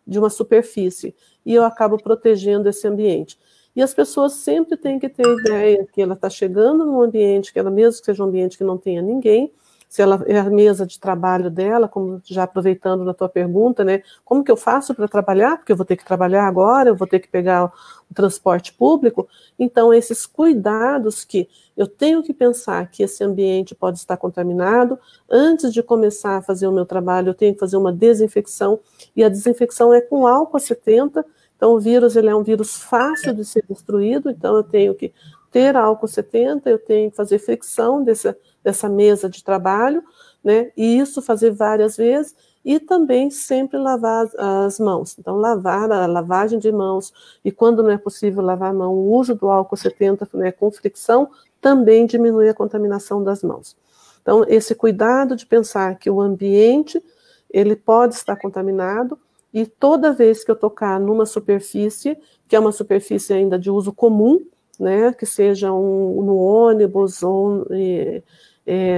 S2: de uma superfície, e eu acabo protegendo esse ambiente. E as pessoas sempre têm que ter ideia que ela está chegando num ambiente, que ela mesmo que seja um ambiente que não tenha ninguém, se ela é a mesa de trabalho dela, como já aproveitando na tua pergunta, né, como que eu faço para trabalhar? Porque eu vou ter que trabalhar agora, eu vou ter que pegar o transporte público. Então, esses cuidados que eu tenho que pensar que esse ambiente pode estar contaminado, antes de começar a fazer o meu trabalho, eu tenho que fazer uma desinfecção, e a desinfecção é com álcool 70, então o vírus ele é um vírus fácil de ser destruído, então eu tenho que ter álcool 70, eu tenho que fazer fricção dessa mesa de trabalho, né, e isso fazer várias vezes, e também sempre lavar as mãos. Então, a lavagem de mãos, e quando não é possível lavar a mão, o uso do álcool 70, né, com fricção, também diminui a contaminação das mãos. Então, esse cuidado de pensar que o ambiente, ele pode estar contaminado, e toda vez que eu tocar numa superfície, que é uma superfície ainda de uso comum, né, que seja no ônibus ou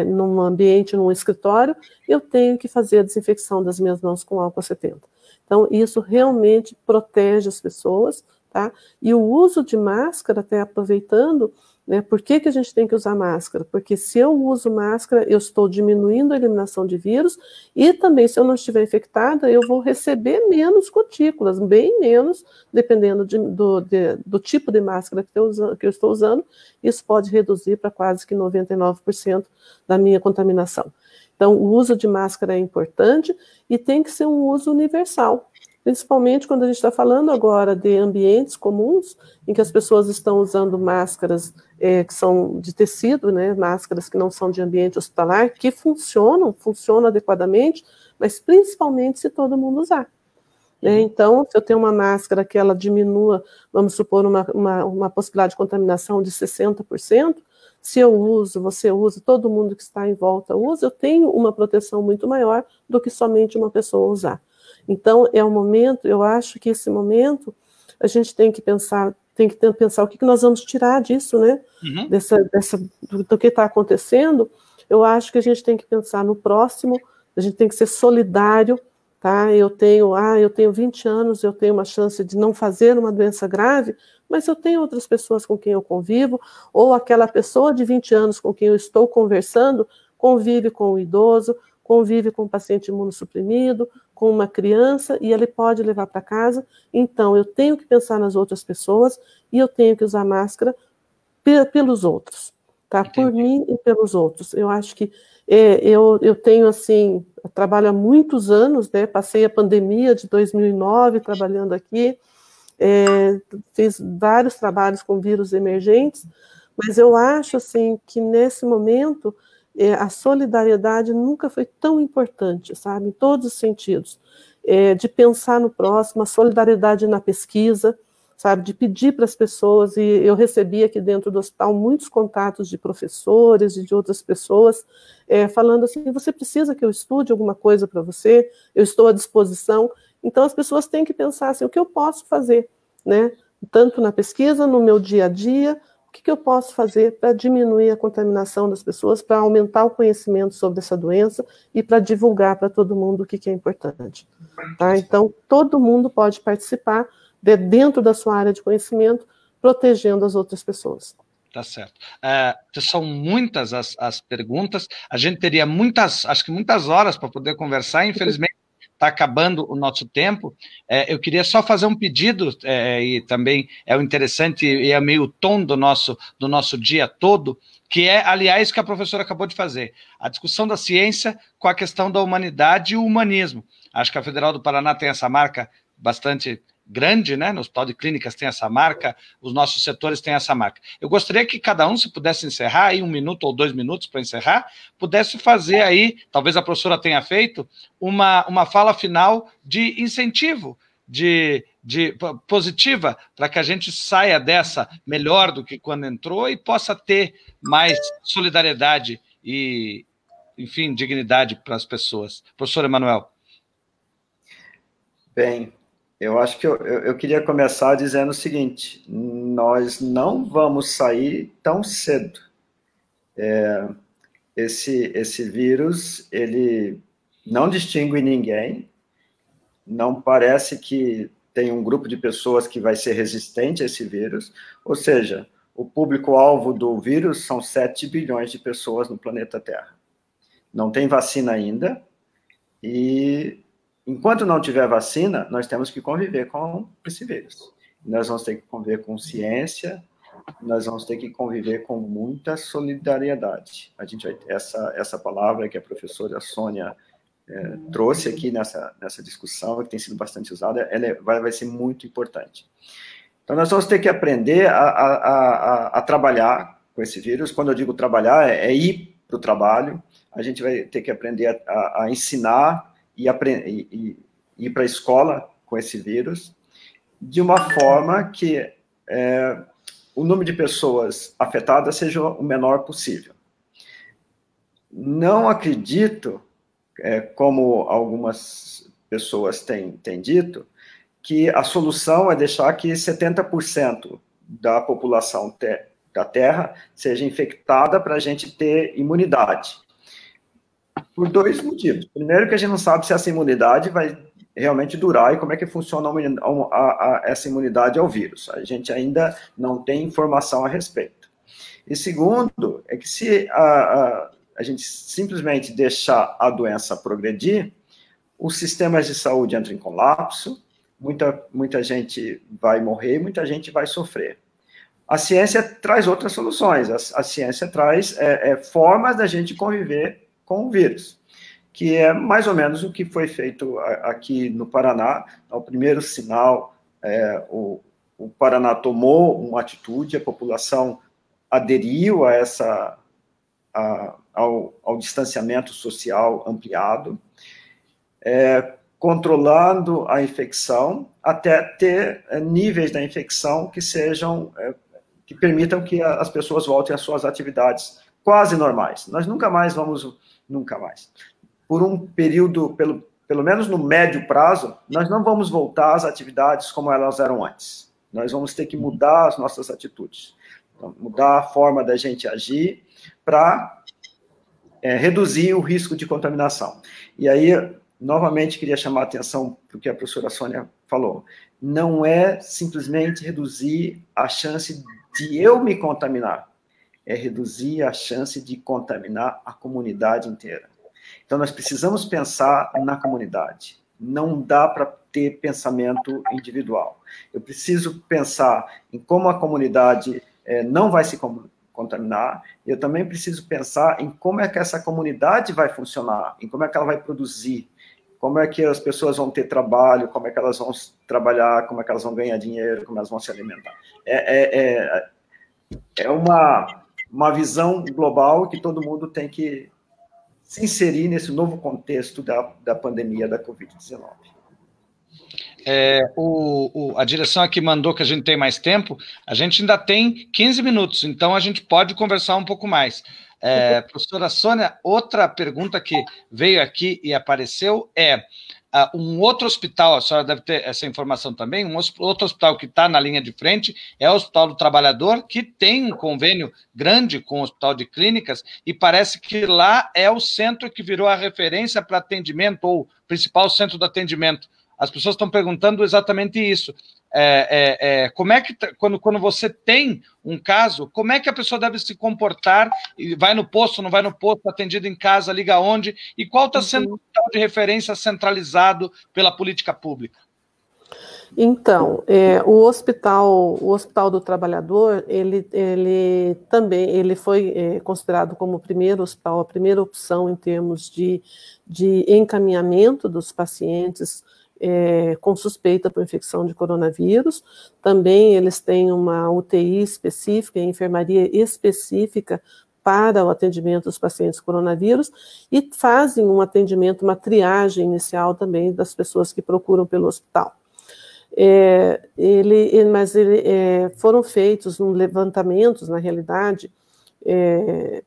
S2: num ambiente, num escritório, eu tenho que fazer a desinfecção das minhas mãos com álcool 70. Então, isso realmente protege as pessoas, tá? E o uso de máscara, até aproveitando, né, por que a gente tem que usar máscara? Porque se eu uso máscara, eu estou diminuindo a eliminação de vírus, e também, se eu não estiver infectada, eu vou receber menos gotículas, bem menos, dependendo do tipo de máscara que eu estou usando, isso pode reduzir para quase que 99% da minha contaminação. Então, o uso de máscara é importante e tem que ser um uso universal. Principalmente quando a gente está falando agora de ambientes comuns, em que as pessoas estão usando máscaras que são de tecido, né, máscaras que não são de ambiente hospitalar, que funcionam adequadamente, mas principalmente se todo mundo usar. Né? Então, se eu tenho uma máscara que ela diminua, vamos supor, uma possibilidade de contaminação de 60%, se eu uso, você usa, todo mundo que está em volta usa, eu tenho uma proteção muito maior do que somente uma pessoa usar. Então, é um momento, eu acho que esse momento, a gente tem que pensar o que nós vamos tirar disso, né? Uhum. Do que está acontecendo. Eu acho que a gente tem que pensar no próximo, a gente tem que ser solidário, tá? Eu tenho 20 anos, eu tenho uma chance de não fazer uma doença grave, mas eu tenho outras pessoas com quem eu convivo, ou aquela pessoa de 20 anos com quem eu estou conversando, convive com o idoso, convive com um paciente imunossuprimido, com uma criança, e ele pode levar para casa. Então, eu tenho que pensar nas outras pessoas, e eu tenho que usar máscara pelos outros, tá? Por mim e pelos outros. Eu acho que eu tenho, assim, eu trabalho há muitos anos, né? Passei a pandemia de 2009 trabalhando aqui, fiz vários trabalhos com vírus emergentes, mas eu acho, assim, que nesse momento a solidariedade nunca foi tão importante, sabe? Em todos os sentidos. De pensar no próximo, a solidariedade na pesquisa, sabe, de pedir para as pessoas, e eu recebi aqui dentro do hospital muitos contatos de professores e de outras pessoas, falando assim, você precisa que eu estude alguma coisa para você? Eu estou à disposição. Então, as pessoas têm que pensar assim, o que eu posso fazer, né? Tanto na pesquisa, no meu dia a dia, o que eu posso fazer para diminuir a contaminação das pessoas, para aumentar o conhecimento sobre essa doença e para divulgar para todo mundo o que é importante. Tá? Então, todo mundo pode participar dentro da sua área de conhecimento, protegendo as outras pessoas.
S1: Tá certo. São muitas as perguntas, a gente teria acho que muitas horas para poder conversar, infelizmente está acabando o nosso tempo. Eu queria só fazer um pedido, e também é o interessante, e é meio o tom do nosso dia todo, que é, aliás, que a professora acabou de fazer, a discussão da ciência com a questão da humanidade e o humanismo. Acho que a Federal do Paraná tem essa marca bastante grande, né? No Hospital de Clínicas tem essa marca, os nossos setores têm essa marca. Eu gostaria que cada um, se pudesse encerrar, aí 1 minuto ou 2 minutos para encerrar, pudesse fazer aí, talvez a professora tenha feito, uma fala final de incentivo, de positiva, para que a gente saia dessa melhor do que quando entrou e possa ter mais solidariedade e, enfim, dignidade para as pessoas. Professor Emanuel.
S3: Bem, eu acho que eu queria começar dizendo o seguinte, nós não vamos sair tão cedo. Esse vírus, ele não distingue ninguém, não parece que tem um grupo de pessoas que vai ser resistente a esse vírus, ou seja, o público-alvo do vírus são 7 bilhões de pessoas no planeta Terra. Não tem vacina ainda, e enquanto não tiver vacina, nós temos que conviver com esse vírus. Nós vamos ter que conviver com ciência, nós vamos ter que conviver com muita solidariedade. A gente vai ter essa palavra que a professora Sônia trouxe aqui nessa discussão, que tem sido bastante usada, ela vai ser muito importante. Então, nós vamos ter que aprender a trabalhar com esse vírus. Quando eu digo trabalhar, é ir para o trabalho, a gente vai ter que aprender a ensinar e ir para a escola com esse vírus, de uma forma que o número de pessoas afetadas seja o menor possível. Não acredito, como algumas pessoas têm dito, que a solução é deixar que 70% da população da Terra seja infectada para a gente ter imunidade. Por 2 motivos. Primeiro, que a gente não sabe se essa imunidade vai realmente durar e como é que funciona essa imunidade ao vírus. A gente ainda não tem informação a respeito. E segundo, é que se a gente simplesmente deixar a doença progredir, os sistemas de saúde entram em colapso, muita gente vai morrer, muita gente vai sofrer. A ciência traz outras soluções, a ciência traz formas da gente conviver com o vírus, que é mais ou menos o que foi feito aqui no Paraná. O primeiro sinal, o Paraná tomou uma atitude, a população aderiu ao distanciamento social ampliado, controlando a infecção, até ter níveis da infecção que permitam que as pessoas voltem às suas atividades quase normais. Nós nunca mais, por um período, pelo menos no médio prazo, nós não vamos voltar às atividades como elas eram antes. Nós vamos ter que mudar as nossas atitudes, mudar a forma da gente agir para reduzir o risco de contaminação. E aí, novamente queria chamar a atenção para o que a professora Sônia falou. Não é simplesmente reduzir a chance de eu me contaminar, é reduzir a chance de contaminar a comunidade inteira. Então, nós precisamos pensar na comunidade. Não dá para ter pensamento individual. Eu preciso pensar em como a comunidade não vai se contaminar. Eu também preciso pensar em como é que essa comunidade vai funcionar, em como é que ela vai produzir, como é que as pessoas vão ter trabalho, como é que elas vão trabalhar, como é que elas vão ganhar dinheiro, como elas vão se alimentar. É uma visão global que todo mundo tem que se inserir nesse novo contexto da pandemia da Covid-19.
S1: A direção aqui mandou que a gente tem mais tempo, a gente ainda tem 15 minutos, então a gente pode conversar um pouco mais. Professora Sônia, outra pergunta que veio aqui e apareceu um outro hospital, a senhora deve ter essa informação também, outro hospital que está na linha de frente é o Hospital do Trabalhador, que tem um convênio grande com o Hospital de Clínicas, e parece que lá é o centro que virou a referência para atendimento, ou principal centro de atendimento. As pessoas estão perguntando exatamente isso. Como é que, quando você tem um caso, como é que a pessoa deve se comportar? Vai no posto, não vai no posto, atendido em casa, liga onde? E qual está sendo o hospital de referência centralizado pela política pública?
S2: Então, o hospital do Trabalhador, ele também foi considerado como o primeiro hospital, a primeira opção em termos de encaminhamento dos pacientes com suspeita por infecção de coronavírus. Também eles têm uma UTI específica, enfermaria específica para o atendimento dos pacientes coronavírus, e fazem um atendimento, uma triagem inicial também das pessoas que procuram pelo hospital. Foram feitos levantamentos, na realidade,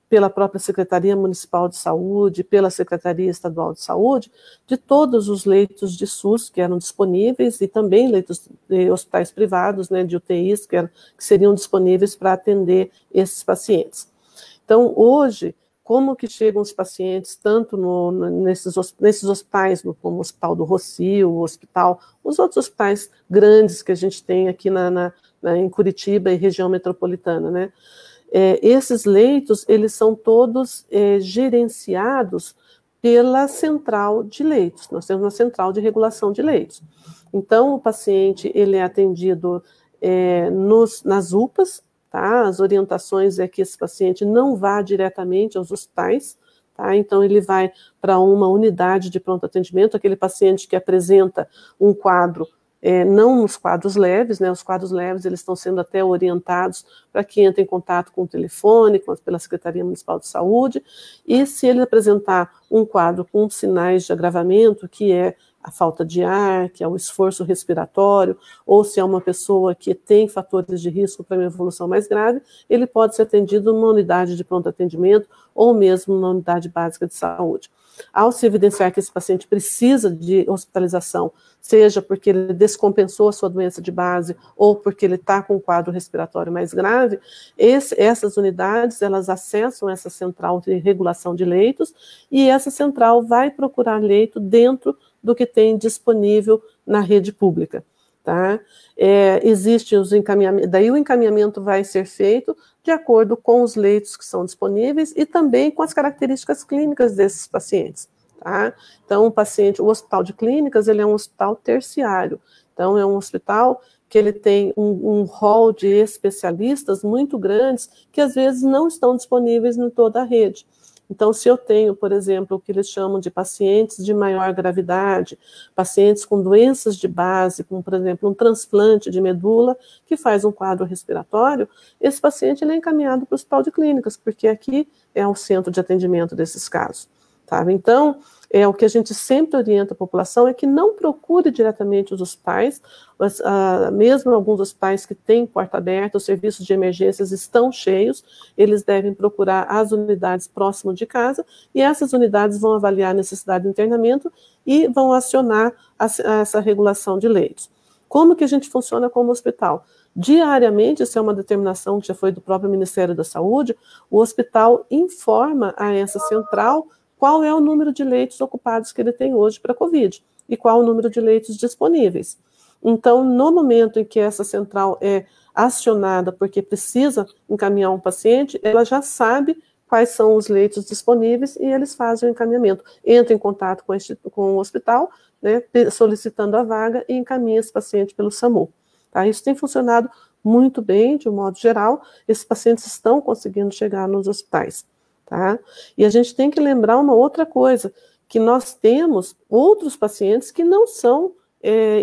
S2: pela própria Secretaria Municipal de Saúde, pela Secretaria Estadual de Saúde, de todos os leitos de SUS que eram disponíveis, e também leitos de hospitais privados, né, de UTIs, que seriam disponíveis para atender esses pacientes. Então, hoje, como que chegam os pacientes, tanto nesses hospitais, como o Hospital do Rocio, os outros hospitais grandes que a gente tem aqui em Curitiba e região metropolitana, né? Esses leitos, eles são todos gerenciados pela central de leitos. Nós temos uma central de regulação de leitos. Então, o paciente, ele é atendido nas UPAs, tá? As orientações é que esse paciente não vá diretamente aos hospitais, tá? Então, ele vai para uma unidade de pronto atendimento, aquele paciente que apresenta um quadro, não os quadros leves, né? Os quadros leves, eles estão sendo até orientados para que entre em contato com o telefone, pela Secretaria Municipal de Saúde, e se ele apresentar um quadro com sinais de agravamento, que é a falta de ar, que é o esforço respiratório, ou se é uma pessoa que tem fatores de risco para uma evolução mais grave, ele pode ser atendido numa unidade de pronto atendimento ou mesmo numa unidade básica de saúde. Ao se evidenciar que esse paciente precisa de hospitalização, seja porque ele descompensou a sua doença de base ou porque ele está com um quadro respiratório mais grave, essas unidades, elas acessam essa central de regulação de leitos, e essa central vai procurar leito dentro do que tem disponível na rede pública, tá? Existem os encaminhamentos, daí o encaminhamento vai ser feito de acordo com os leitos que são disponíveis e também com as características clínicas desses pacientes, tá? Então, o Hospital de Clínicas, ele é um hospital terciário, então é um hospital que ele tem um rol de especialistas muito grandes que às vezes não estão disponíveis em toda a rede. Então, se eu tenho, por exemplo, o que eles chamam de pacientes de maior gravidade, pacientes com doenças de base, como, por exemplo, um transplante de medula, que faz um quadro respiratório, esse paciente ele é encaminhado para o Hospital de Clínicas, porque aqui é o centro de atendimento desses casos. Tá? Então, o que a gente sempre orienta a população é que não procure diretamente os hospitais, mesmo alguns hospitais que têm porta aberta, os serviços de emergências estão cheios, eles devem procurar as unidades próximas de casa, e essas unidades vão avaliar a necessidade de internamento e vão acionar essa regulação de leitos. Como que a gente funciona como hospital? Diariamente, isso é uma determinação que já foi do próprio Ministério da Saúde, o hospital informa a essa central qual é o número de leitos ocupados que ele tem hoje para COVID e qual o número de leitos disponíveis. Então, no momento em que essa central é acionada porque precisa encaminhar um paciente, ela já sabe quais são os leitos disponíveis e eles fazem o encaminhamento. Entra em contato com o hospital, né, solicitando a vaga e encaminha esse paciente pelo SAMU. Tá? Isso tem funcionado muito bem, de um modo geral, esses pacientes estão conseguindo chegar nos hospitais. Tá? E a gente tem que lembrar uma outra coisa, que nós temos outros pacientes que não são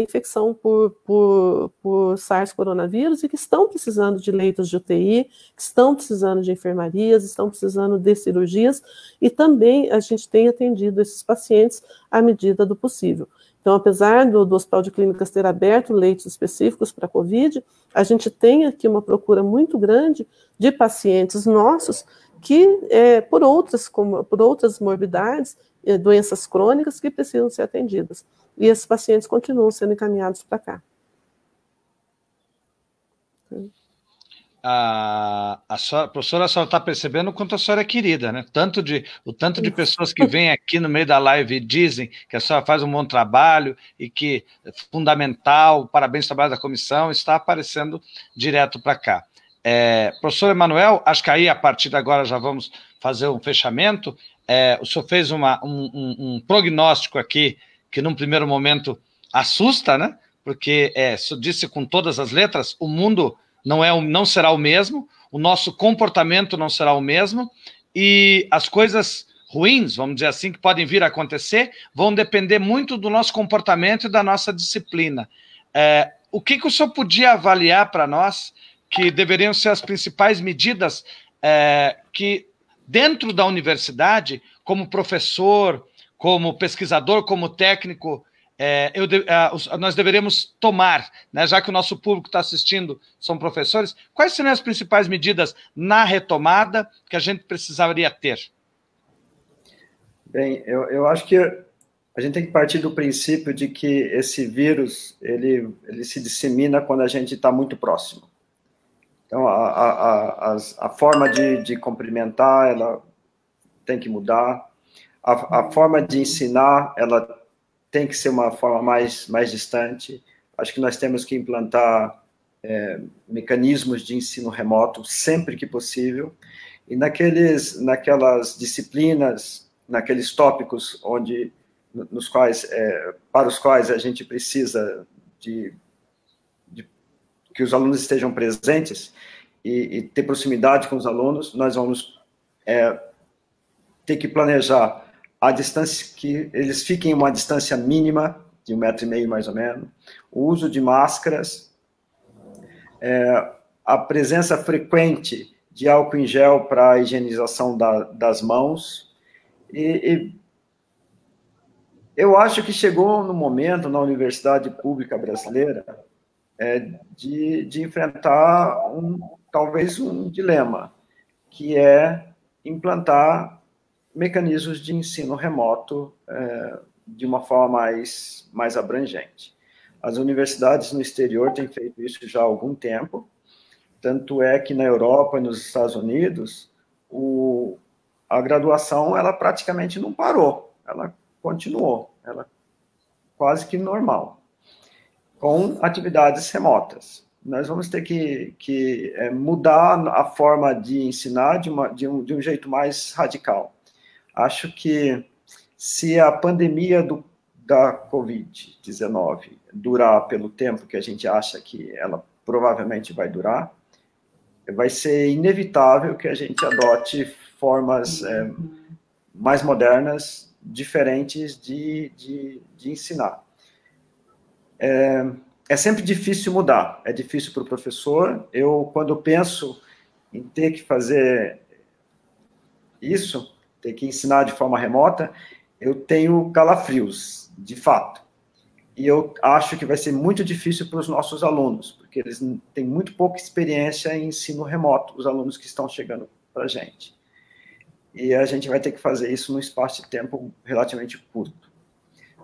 S2: infecção por SARS coronavírus e que estão precisando de leitos de UTI, que estão precisando de enfermarias, estão precisando de cirurgias, e também a gente tem atendido esses pacientes à medida do possível. Então, apesar do Hospital de Clínicas ter aberto leitos específicos para COVID, a gente tem aqui uma procura muito grande de pacientes nossos que, por outras morbidades, doenças crônicas que precisam ser atendidas. E esses pacientes continuam sendo encaminhados para cá.
S1: Professora, a senhora está percebendo o quanto a senhora é querida, né? O tanto de pessoas que vêm aqui no meio da live e dizem que a senhora faz um bom trabalho e que é fundamental, parabéns pelo trabalho da comissão, está aparecendo direto para cá. Professor Emanuel, acho que aí a partir de agora já vamos fazer um fechamento. O senhor fez um prognóstico aqui que num primeiro momento assusta, né? Porque, disse com todas as letras, o mundo não será o mesmo, o nosso comportamento não será o mesmo, e as coisas ruins, vamos dizer assim, que podem vir a acontecer, vão depender muito do nosso comportamento e da nossa disciplina. O que o senhor podia avaliar para nós que deveriam ser as principais medidas que, dentro da universidade, como professor, como pesquisador, como técnico, nós deveríamos tomar, né, já que o nosso público está assistindo são professores, quais seriam as principais medidas na retomada que a gente precisaria ter?
S3: Bem, eu acho que a gente tem que partir do princípio de que esse vírus, ele se dissemina quando a gente está muito próximo. Então, a forma de cumprimentar, ela tem que mudar. A forma de ensinar, ela tem que ser uma forma mais distante. Acho que nós temos que implantar mecanismos de ensino remoto sempre que possível. E naquelas disciplinas, naqueles tópicos para os quais a gente precisa de que os alunos estejam presentes e ter proximidade com os alunos, nós vamos ter que planejar a distância, que eles fiquem em uma distância mínima, de 1,5 metro mais ou menos, o uso de máscaras, a presença frequente de álcool em gel para a higienização das mãos, e eu acho que chegou no momento, na universidade pública brasileira, de enfrentar talvez um dilema, que é implantar mecanismos de ensino remoto de uma forma mais abrangente. As universidades no exterior têm feito isso já há algum tempo, tanto é que na Europa e nos Estados Unidos, a graduação ela praticamente não parou, ela continuou, ela quase que normal, com atividades remotas. Nós vamos ter que mudar a forma de ensinar de um jeito mais radical. Acho que se a pandemia da Covid-19 durar pelo tempo que a gente acha que ela provavelmente vai durar, vai ser inevitável que a gente adote formas mais modernas, diferentes de ensinar. É sempre difícil mudar, é difícil para o professor. Quando eu penso em ter que fazer isso, ter que ensinar de forma remota, eu tenho calafrios, de fato. E eu acho que vai ser muito difícil para os nossos alunos, porque eles têm muito pouca experiência em ensino remoto, os alunos que estão chegando para a gente. E a gente vai ter que fazer isso num espaço de tempo relativamente curto.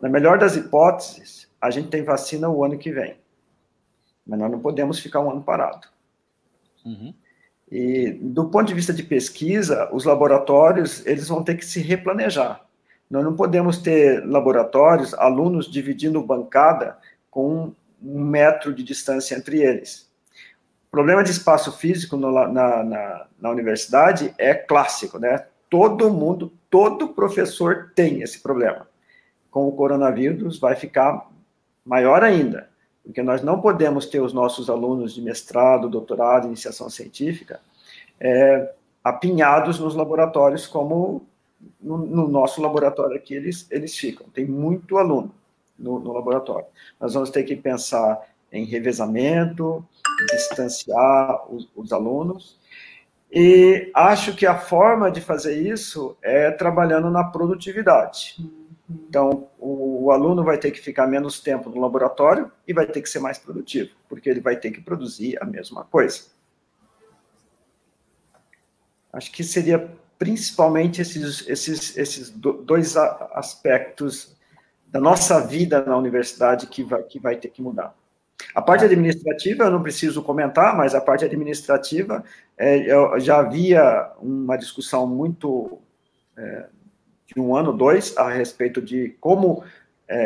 S3: Na melhor das hipóteses, a gente tem vacina o ano que vem, mas nós não podemos ficar um ano parado.
S1: Uhum.
S3: E, do ponto de vista de pesquisa, os laboratórios eles vão ter que se replanejar. Nós não podemos ter laboratórios, alunos dividindo bancada com 1 metro de distância entre eles. O problema de espaço físico na universidade é clássico, né? Todo professor tem esse problema. Com o coronavírus vai ficar maior ainda, porque nós não podemos ter os nossos alunos de mestrado, doutorado, iniciação científica, apinhados nos laboratórios, como no nosso laboratório aqui eles ficam. Tem muito aluno no laboratório. Nós vamos ter que pensar em revezamento, distanciar os alunos, e acho que a forma de fazer isso é trabalhando na produtividade. Então, o aluno vai ter que ficar menos tempo no laboratório e vai ter que ser mais produtivo, porque ele vai ter que produzir a mesma coisa. Acho que seria principalmente esses 2 aspectos da nossa vida na universidade que vai ter que mudar. A parte administrativa eu não preciso comentar, mas a parte administrativa, eu já havia uma discussão muito de 1 ano, 2, a respeito de como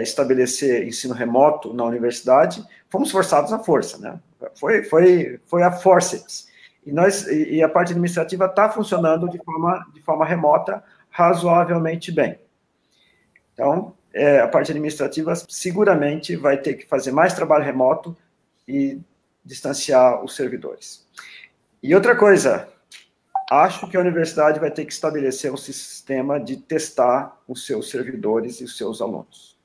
S3: estabelecer ensino remoto na universidade. Fomos forçados à força, né? Foi a forceps. E a parte administrativa está funcionando de forma remota razoavelmente bem. Então, a parte administrativa seguramente vai ter que fazer mais trabalho remoto e distanciar os servidores. E outra coisa, acho que a universidade vai ter que estabelecer um sistema de testar os seus servidores e os seus alunos,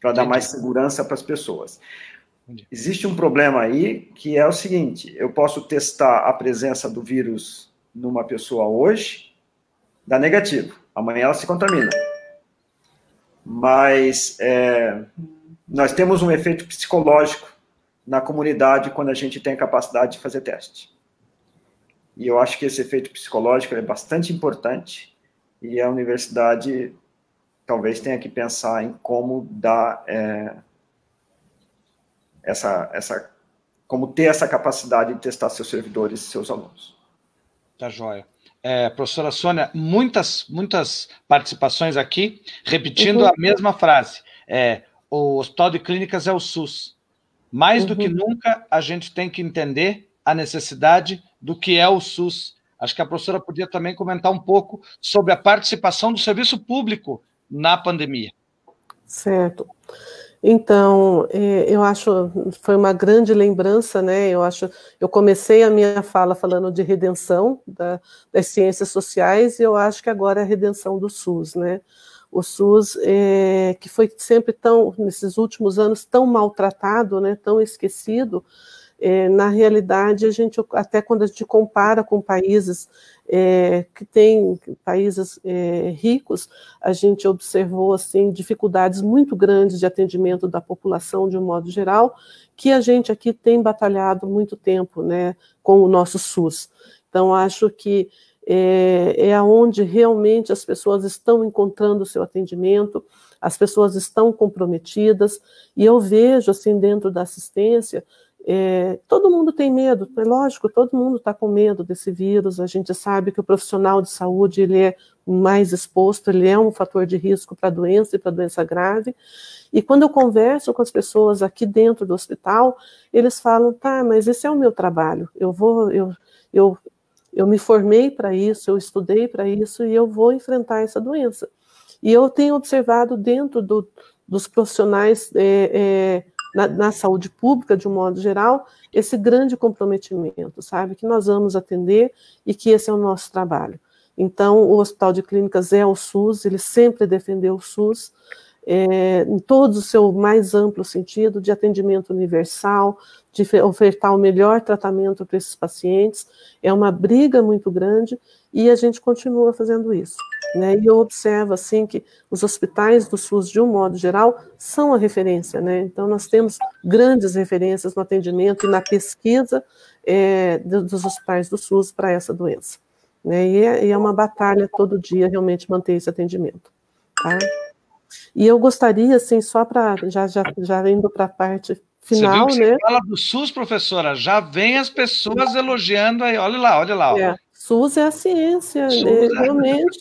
S3: para dar mais segurança para as pessoas. Existe um problema aí, que é o seguinte: eu posso testar a presença do vírus numa pessoa hoje, dá negativo, amanhã ela se contamina. Mas nós temos um efeito psicológico na comunidade quando a gente tem a capacidade de fazer teste. E eu acho que esse efeito psicológico é bastante importante, e a universidade talvez tenha que pensar em como dar como ter essa capacidade de testar seus servidores e seus alunos.
S1: Tá joia. Professora Sônia, muitas participações aqui, repetindo a mesma frase. O Hospital de Clínicas é o SUS. Mais do que nunca, a gente tem que entender a necessidade do que é o SUS. Acho que a professora podia também comentar um pouco sobre a participação do serviço público na pandemia.
S2: Certo. Então, eu acho, foi uma grande lembrança, né? Eu comecei a minha fala falando de redenção das ciências sociais, e eu acho que agora é a redenção do SUS, né? O SUS, que foi sempre nesses últimos anos, tão maltratado, né? Tão esquecido. Na realidade, até quando a gente compara com países que têm países ricos, a gente observou assim, dificuldades muito grandes de atendimento da população de um modo geral, que a gente aqui tem batalhado muito tempo, né, com o nosso SUS. Então, acho que é onde realmente as pessoas estão encontrando o seu atendimento, as pessoas estão comprometidas, e eu vejo, assim, dentro da assistência, todo mundo tem medo, é lógico, todo mundo está com medo desse vírus. A gente sabe que o profissional de saúde ele é mais exposto, ele é um fator de risco para a doença e para a doença grave, e quando eu converso com as pessoas aqui dentro do hospital, eles falam, tá, mas esse é o meu trabalho, eu me formei para isso, eu estudei para isso, e eu vou enfrentar essa doença. E eu tenho observado dentro dos profissionais na saúde pública, de um modo geral, esse grande comprometimento, sabe? Que nós vamos atender e que esse é o nosso trabalho. Então, o Hospital de Clínicas é o SUS, ele sempre defendeu o SUS, em todo o seu mais amplo sentido, de atendimento universal, de ofertar o melhor tratamento para esses pacientes. É uma briga muito grande e a gente continua fazendo isso, né? E eu observo assim que os hospitais do SUS, de um modo geral, são a referência, né? Então nós temos grandes referências no atendimento e na pesquisa dos hospitais do SUS para essa doença, né? E é uma batalha todo dia realmente manter esse atendimento, tá? E eu gostaria, assim, só para já indo para a parte final,
S1: você
S2: viu que
S1: você fala do SUS, professora, já vem as pessoas elogiando aí, olha lá.
S2: SUS é a ciência, realmente.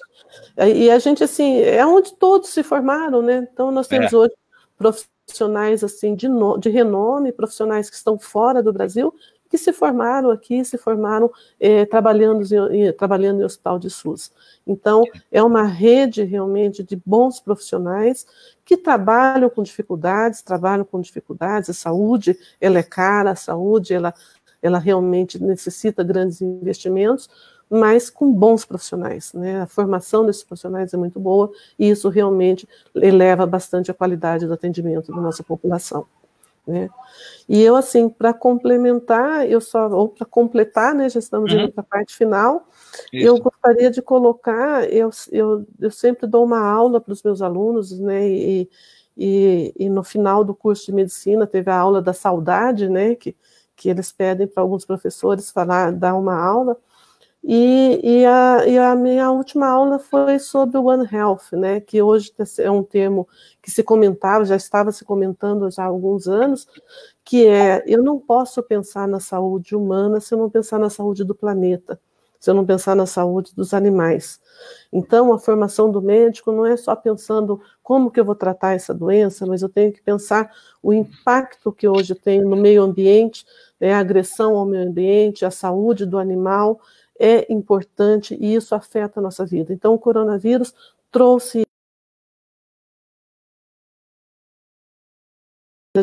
S2: E a gente, assim, é onde todos se formaram, né? Então, nós temos hoje profissionais, assim, de renome, profissionais que estão fora do Brasil, que se formaram aqui, se formaram trabalhando em hospital de SUS. Então, é uma rede, realmente, de bons profissionais que trabalham com dificuldades, a saúde, ela é cara, a saúde, ela realmente necessita grandes investimentos, mas com bons profissionais, né? A formação desses profissionais é muito boa e isso realmente eleva bastante a qualidade do atendimento da nossa população, né? E eu, assim, para complementar, ou para completar, né, já estamos indo para a parte final, eu gostaria de colocar, eu sempre dou uma aula para os meus alunos, né, e no final do curso de medicina teve a aula da saudade, né, que eles pedem para alguns professores dar uma aula, e a minha última aula foi sobre o One Health, né, que hoje é um termo que se comentava, já estava se comentando já há alguns anos, que eu não posso pensar na saúde humana se eu não pensar na saúde do planeta, se eu não pensar na saúde dos animais. Então, a formação do médico não é só pensando como que eu vou tratar essa doença, mas eu tenho que pensar o impacto que hoje tem no meio ambiente, a agressão ao meio ambiente, a saúde do animal, é importante e isso afeta a nossa vida. Então, o coronavírus trouxe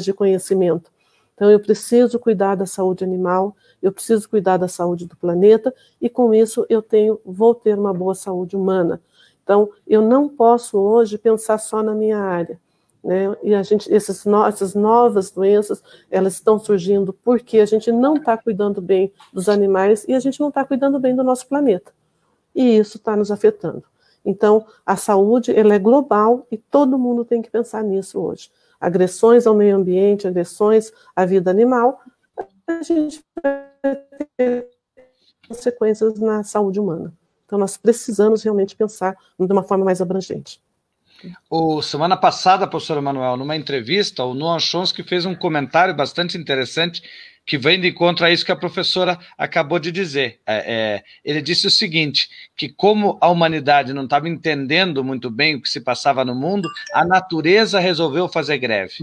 S2: de conhecimento. Então, eu preciso cuidar da saúde animal, eu preciso cuidar da saúde do planeta, e com isso vou ter uma boa saúde humana. Então, eu não posso hoje pensar só na minha área, né? E essas novas doenças, elas estão surgindo porque a gente não está cuidando bem dos animais e a gente não está cuidando bem do nosso planeta. E isso está nos afetando. Então, a saúde, ela é global e todo mundo tem que pensar nisso hoje. Agressões ao meio ambiente, agressões à vida animal, a gente vai ter consequências na saúde humana. Então, nós precisamos realmente pensar de uma forma mais abrangente.
S1: Semana passada, professor Emanuel, numa entrevista, o Noam Chomsky fez um comentário bastante interessante que vem de encontro a isso que a professora acabou de dizer. Ele disse o seguinte, que como a humanidade não estava entendendo muito bem o que se passava no mundo, a natureza resolveu fazer greve.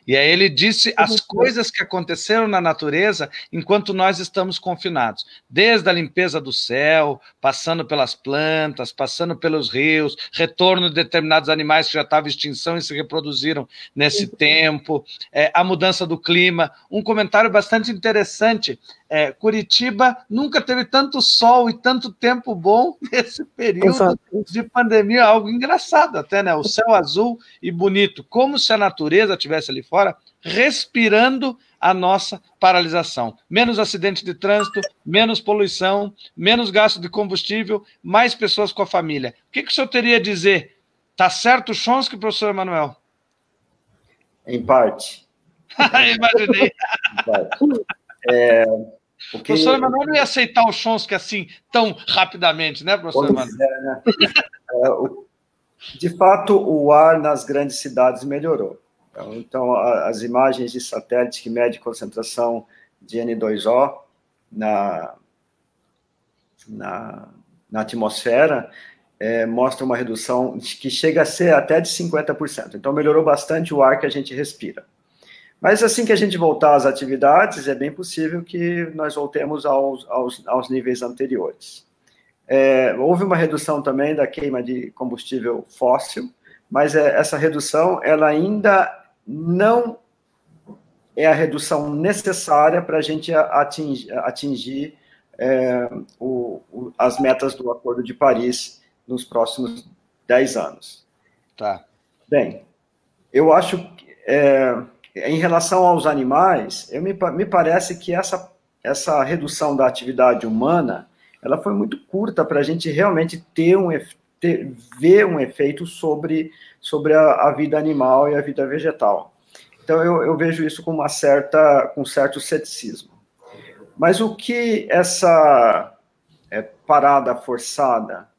S1: E aí ele disse as coisas que aconteceram na natureza enquanto nós estamos confinados. Desde a limpeza do céu, passando pelas plantas, passando pelos rios, retorno de determinados animais que já estavam em extinção e se reproduziram nesse tempo, a mudança do clima. Um comentário bastante interessante. Curitiba nunca teve tanto sol e tanto tempo bom nesse período de pandemia, algo engraçado até, né? O céu azul e bonito, como se a natureza estivesse ali fora, respirando a nossa paralisação. Menos acidente de trânsito, menos poluição, menos gasto de combustível, mais pessoas com a família. O que o senhor teria a dizer? Tá certo o Chomsky, professor Emanuel?
S3: Em parte.
S1: Imaginei.
S3: Em parte.
S1: O professor Emanuel não ia aceitar o Chomsky assim, tão rapidamente, né, professor Emanuel?
S3: Né? De fato, o ar nas grandes cidades melhorou. Então, as imagens de satélite que mede concentração de N2O na atmosfera mostram uma redução que chega a ser até de 50%. Então, melhorou bastante o ar que a gente respira. Mas assim que a gente voltar às atividades, é bem possível que nós voltemos aos níveis anteriores. Houve uma redução também da queima de combustível fóssil, mas essa redução ela ainda não é a redução necessária para a gente atingir as metas do Acordo de Paris nos próximos 10 anos.
S1: Tá.
S3: Bem, eu acho que em relação aos animais, me parece que essa redução da atividade humana, ela foi muito curta para a gente realmente ver um efeito sobre a vida animal e a vida vegetal. Então, eu vejo isso com com certo ceticismo. Mas o que essa parada forçada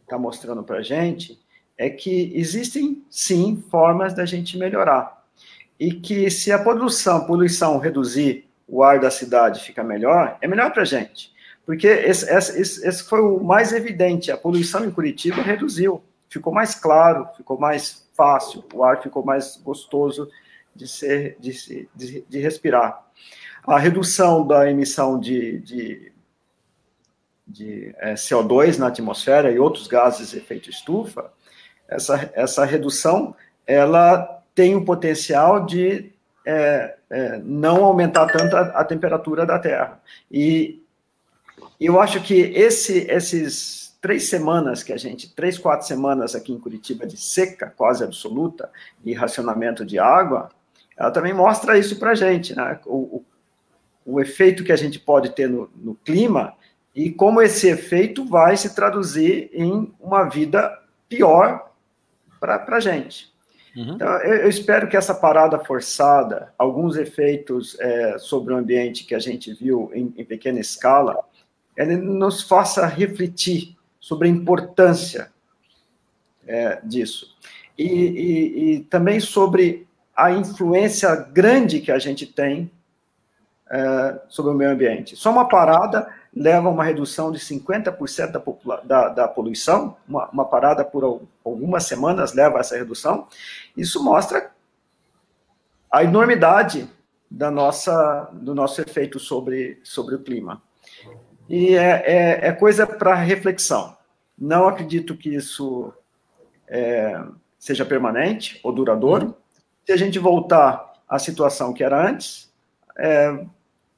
S3: está mostrando para a gente é que existem, sim, formas da gente melhorar. E que se a poluição reduzir, o ar da cidade fica melhor, é melhor para a gente. porque esse foi o mais evidente. A poluição em Curitiba reduziu, ficou mais claro, ficou mais fácil, o ar ficou mais gostoso de respirar. A redução da emissão de CO2 na atmosfera e outros gases de efeito estufa, essa redução, ela tem o potencial de não aumentar tanto a temperatura da Terra. E eu acho que esses 3, 4 semanas aqui em Curitiba de seca quase absoluta e racionamento de água, ela também mostra isso para a gente, né? O efeito que a gente pode ter no clima e como esse efeito vai se traduzir em uma vida pior para a gente. Uhum. Então, eu espero que essa parada forçada, alguns efeitos sobre o ambiente que a gente viu em pequena escala, ele nos faça refletir sobre a importância disso. E também sobre a influência grande que a gente tem sobre o meio ambiente. Só uma parada leva a uma redução de 50% da poluição, uma parada por algumas semanas leva a essa redução. Isso mostra a enormidade do nosso efeito sobre o clima. E é coisa para reflexão. Não acredito que isso seja permanente ou duradouro. Se a gente voltar à situação que era antes,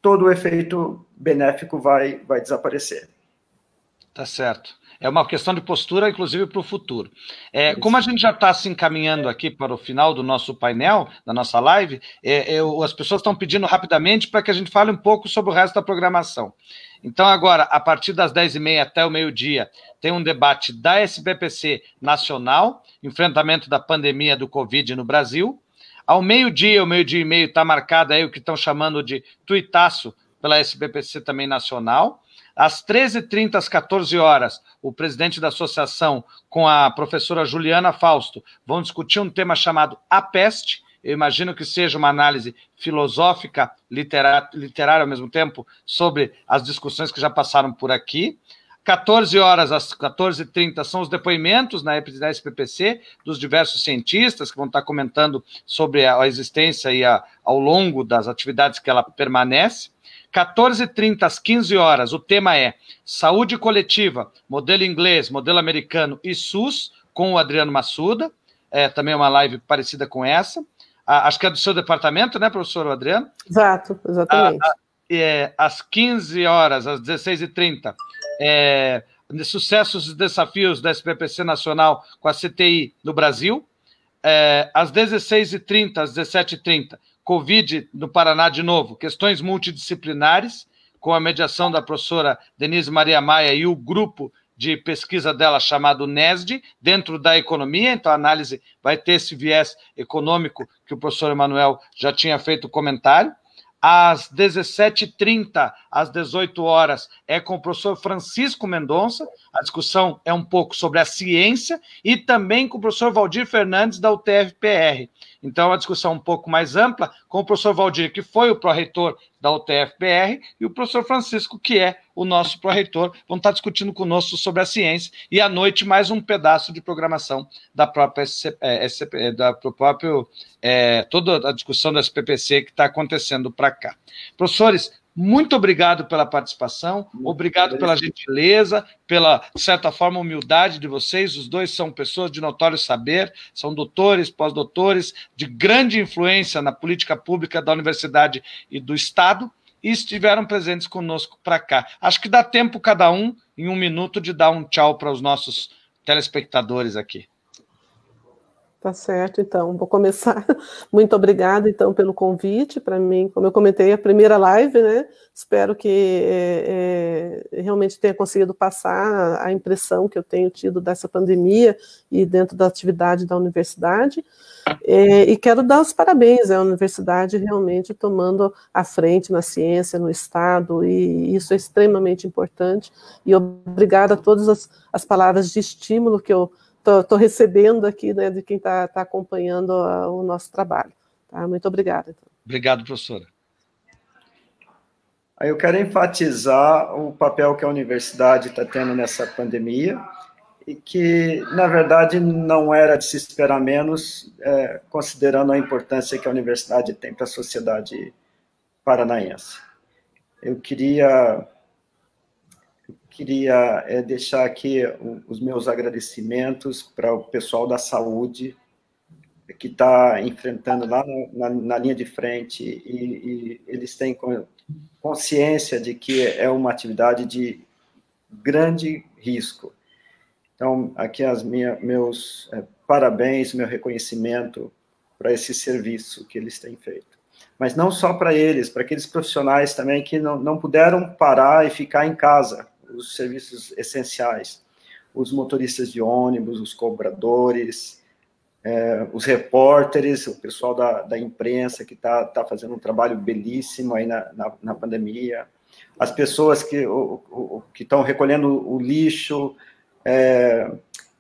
S3: todo o efeito benéfico vai desaparecer.
S1: Tá certo. É uma questão de postura, inclusive, para o futuro. Como a gente já está se encaminhando aqui para o final do nosso painel, da nossa live, as pessoas estão pedindo rapidamente para que a gente fale um pouco sobre o resto da programação. Então, agora, a partir das 10h30 até o meio-dia, tem um debate da SBPC nacional, enfrentamento da pandemia do Covid no Brasil. Ao meio-dia, o meio-dia e meio, está marcado aí o que estão chamando de tuitaço pela SBPC também nacional. Às 13h30, às 14h, o presidente da associação com a professora Juliana Fausto vão discutir um tema chamado A Peste. Eu imagino que seja uma análise filosófica, literária ao mesmo tempo, sobre as discussões que já passaram por aqui. 14h às 14h30 são os depoimentos na SBPC dos diversos cientistas que vão estar comentando sobre a existência e ao longo das atividades que ela permanece. 14h30 às 15h, o tema é Saúde Coletiva, Modelo Inglês, Modelo Americano e SUS, com o Adriano Massuda. Também uma live parecida com essa. Acho que é do seu departamento, né, professor Adriano?
S2: Exato, exatamente.
S1: Às 15h, às 16h30, sucessos e desafios da SBPC Nacional com a CTI no Brasil. Às 16h30, às 17h30, Covid no Paraná de novo, questões multidisciplinares, com a mediação da professora Denise Maria Maia e o grupo de pesquisa dela chamado NESD, dentro da economia. Então a análise vai ter esse viés econômico que o professor Emanuel já tinha feito comentário. Às 17h30, às 18h, é com o professor Francisco Mendonça. A discussão é um pouco sobre a ciência e também com o professor Valdir Fernandes, da UTF-PR. Então, é uma discussão um pouco mais ampla com o professor Valdir, que foi o pró-reitor da UTF-PR, e o professor Francisco, que é o nosso pró-reitor, vão estar discutindo conosco sobre a ciência, e à noite mais um pedaço de programação da própria toda a discussão da SBPC que está acontecendo para cá. Professores, muito obrigado pela participação, obrigado pela gentileza, pela, de certa forma, humildade de vocês. Os dois são pessoas de notório saber, são doutores, pós-doutores, de grande influência na política pública da universidade e do Estado, e estiveram presentes conosco para cá. Acho que dá tempo cada um, em 1 minuto, de dar um tchau para os nossos telespectadores aqui.
S2: Tá certo, então, vou começar. Muito obrigada, então, pelo convite. Para mim, como eu comentei, a primeira live, né? Espero que realmente tenha conseguido passar a impressão que eu tenho tido dessa pandemia e dentro da atividade da universidade. E quero dar os parabéns à universidade realmente tomando a frente na ciência, no Estado, e isso é extremamente importante. E obrigada a todas as palavras de estímulo que eu estou recebendo aqui, né, de quem está acompanhando o nosso trabalho. Tá? Muito obrigada. Então.
S1: Obrigado, professora.
S3: Aí eu quero enfatizar o papel que a universidade está tendo nessa pandemia, e que, na verdade, não era de se esperar menos, considerando a importância que a universidade tem para a sociedade paranaense. Eu queria deixar aqui os meus agradecimentos para o pessoal da saúde, que está enfrentando lá na linha de frente, e eles têm consciência de que é uma atividade de grande risco. Então, aqui meus parabéns, meu reconhecimento para esse serviço que eles têm feito. Mas não só para eles, para aqueles profissionais também que não puderam parar e ficar em casa, os serviços essenciais, os motoristas de ônibus, os cobradores, os repórteres, o pessoal da imprensa que está fazendo um trabalho belíssimo aí na pandemia, as pessoas que estão recolhendo o lixo.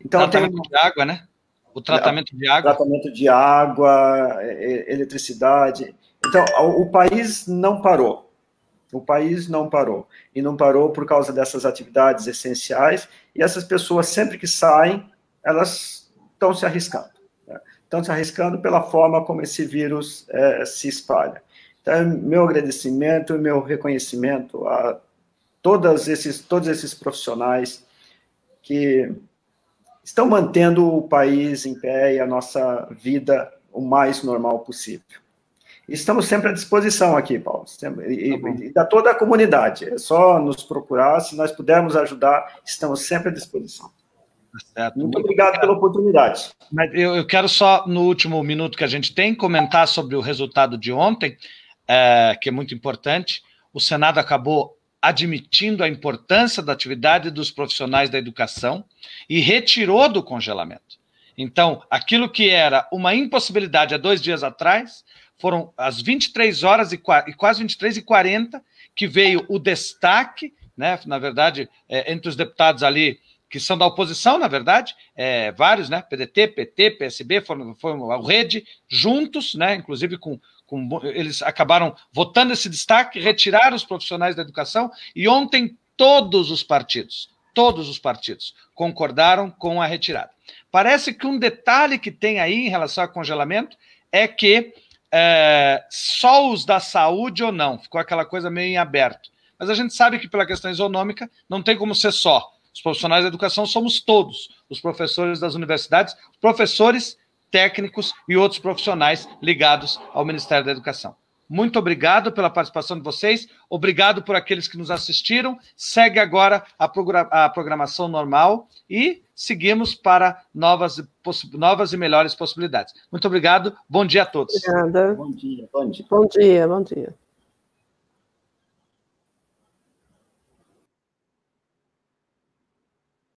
S1: Então, tratamento de água, né? O tratamento de água.
S3: Tratamento de água, eletricidade. Então, o país não parou. O país não parou. E não parou por causa dessas atividades essenciais. E essas pessoas, sempre que saem, elas estão se arriscando. Né? Estão se arriscando pela forma como esse vírus se espalha. Então, meu agradecimento e meu reconhecimento a todos esses profissionais que estão mantendo o país em pé e a nossa vida o mais normal possível. Estamos sempre à disposição aqui, Paulo, e da toda a comunidade. É só nos procurar, se nós pudermos ajudar, estamos sempre à disposição.
S1: Certo.
S3: Muito obrigado pela oportunidade.
S1: Mas eu quero só, no último minuto que a gente tem, comentar sobre o resultado de ontem, que é muito importante. O Senado acabou admitindo a importância da atividade dos profissionais da educação e retirou do congelamento. Então, aquilo que era uma impossibilidade há 2 dias atrás, foram às 23 horas e quase 23h40 que veio o destaque, né, na verdade, entre os deputados ali, que são da oposição, na verdade, vários, né, PDT, PT, PSB, foram a Rede, juntos, né, inclusive eles acabaram votando esse destaque, retiraram os profissionais da educação, e ontem todos os partidos concordaram com a retirada. Parece que um detalhe que tem aí em relação ao congelamento é que só os da saúde ou não, ficou aquela coisa meio em aberto. Mas a gente sabe que pela questão isonômica não tem como ser só. Os profissionais da educação somos todos, os professores das universidades, professores, técnicos e outros profissionais ligados ao Ministério da Educação. Muito obrigado pela participação de vocês, obrigado por aqueles que nos assistiram. Segue agora a programação normal e seguimos para novas e melhores possibilidades. Muito obrigado, bom dia a todos.
S2: Obrigada.
S3: Bom dia, bom dia.
S2: Bom dia, bom dia.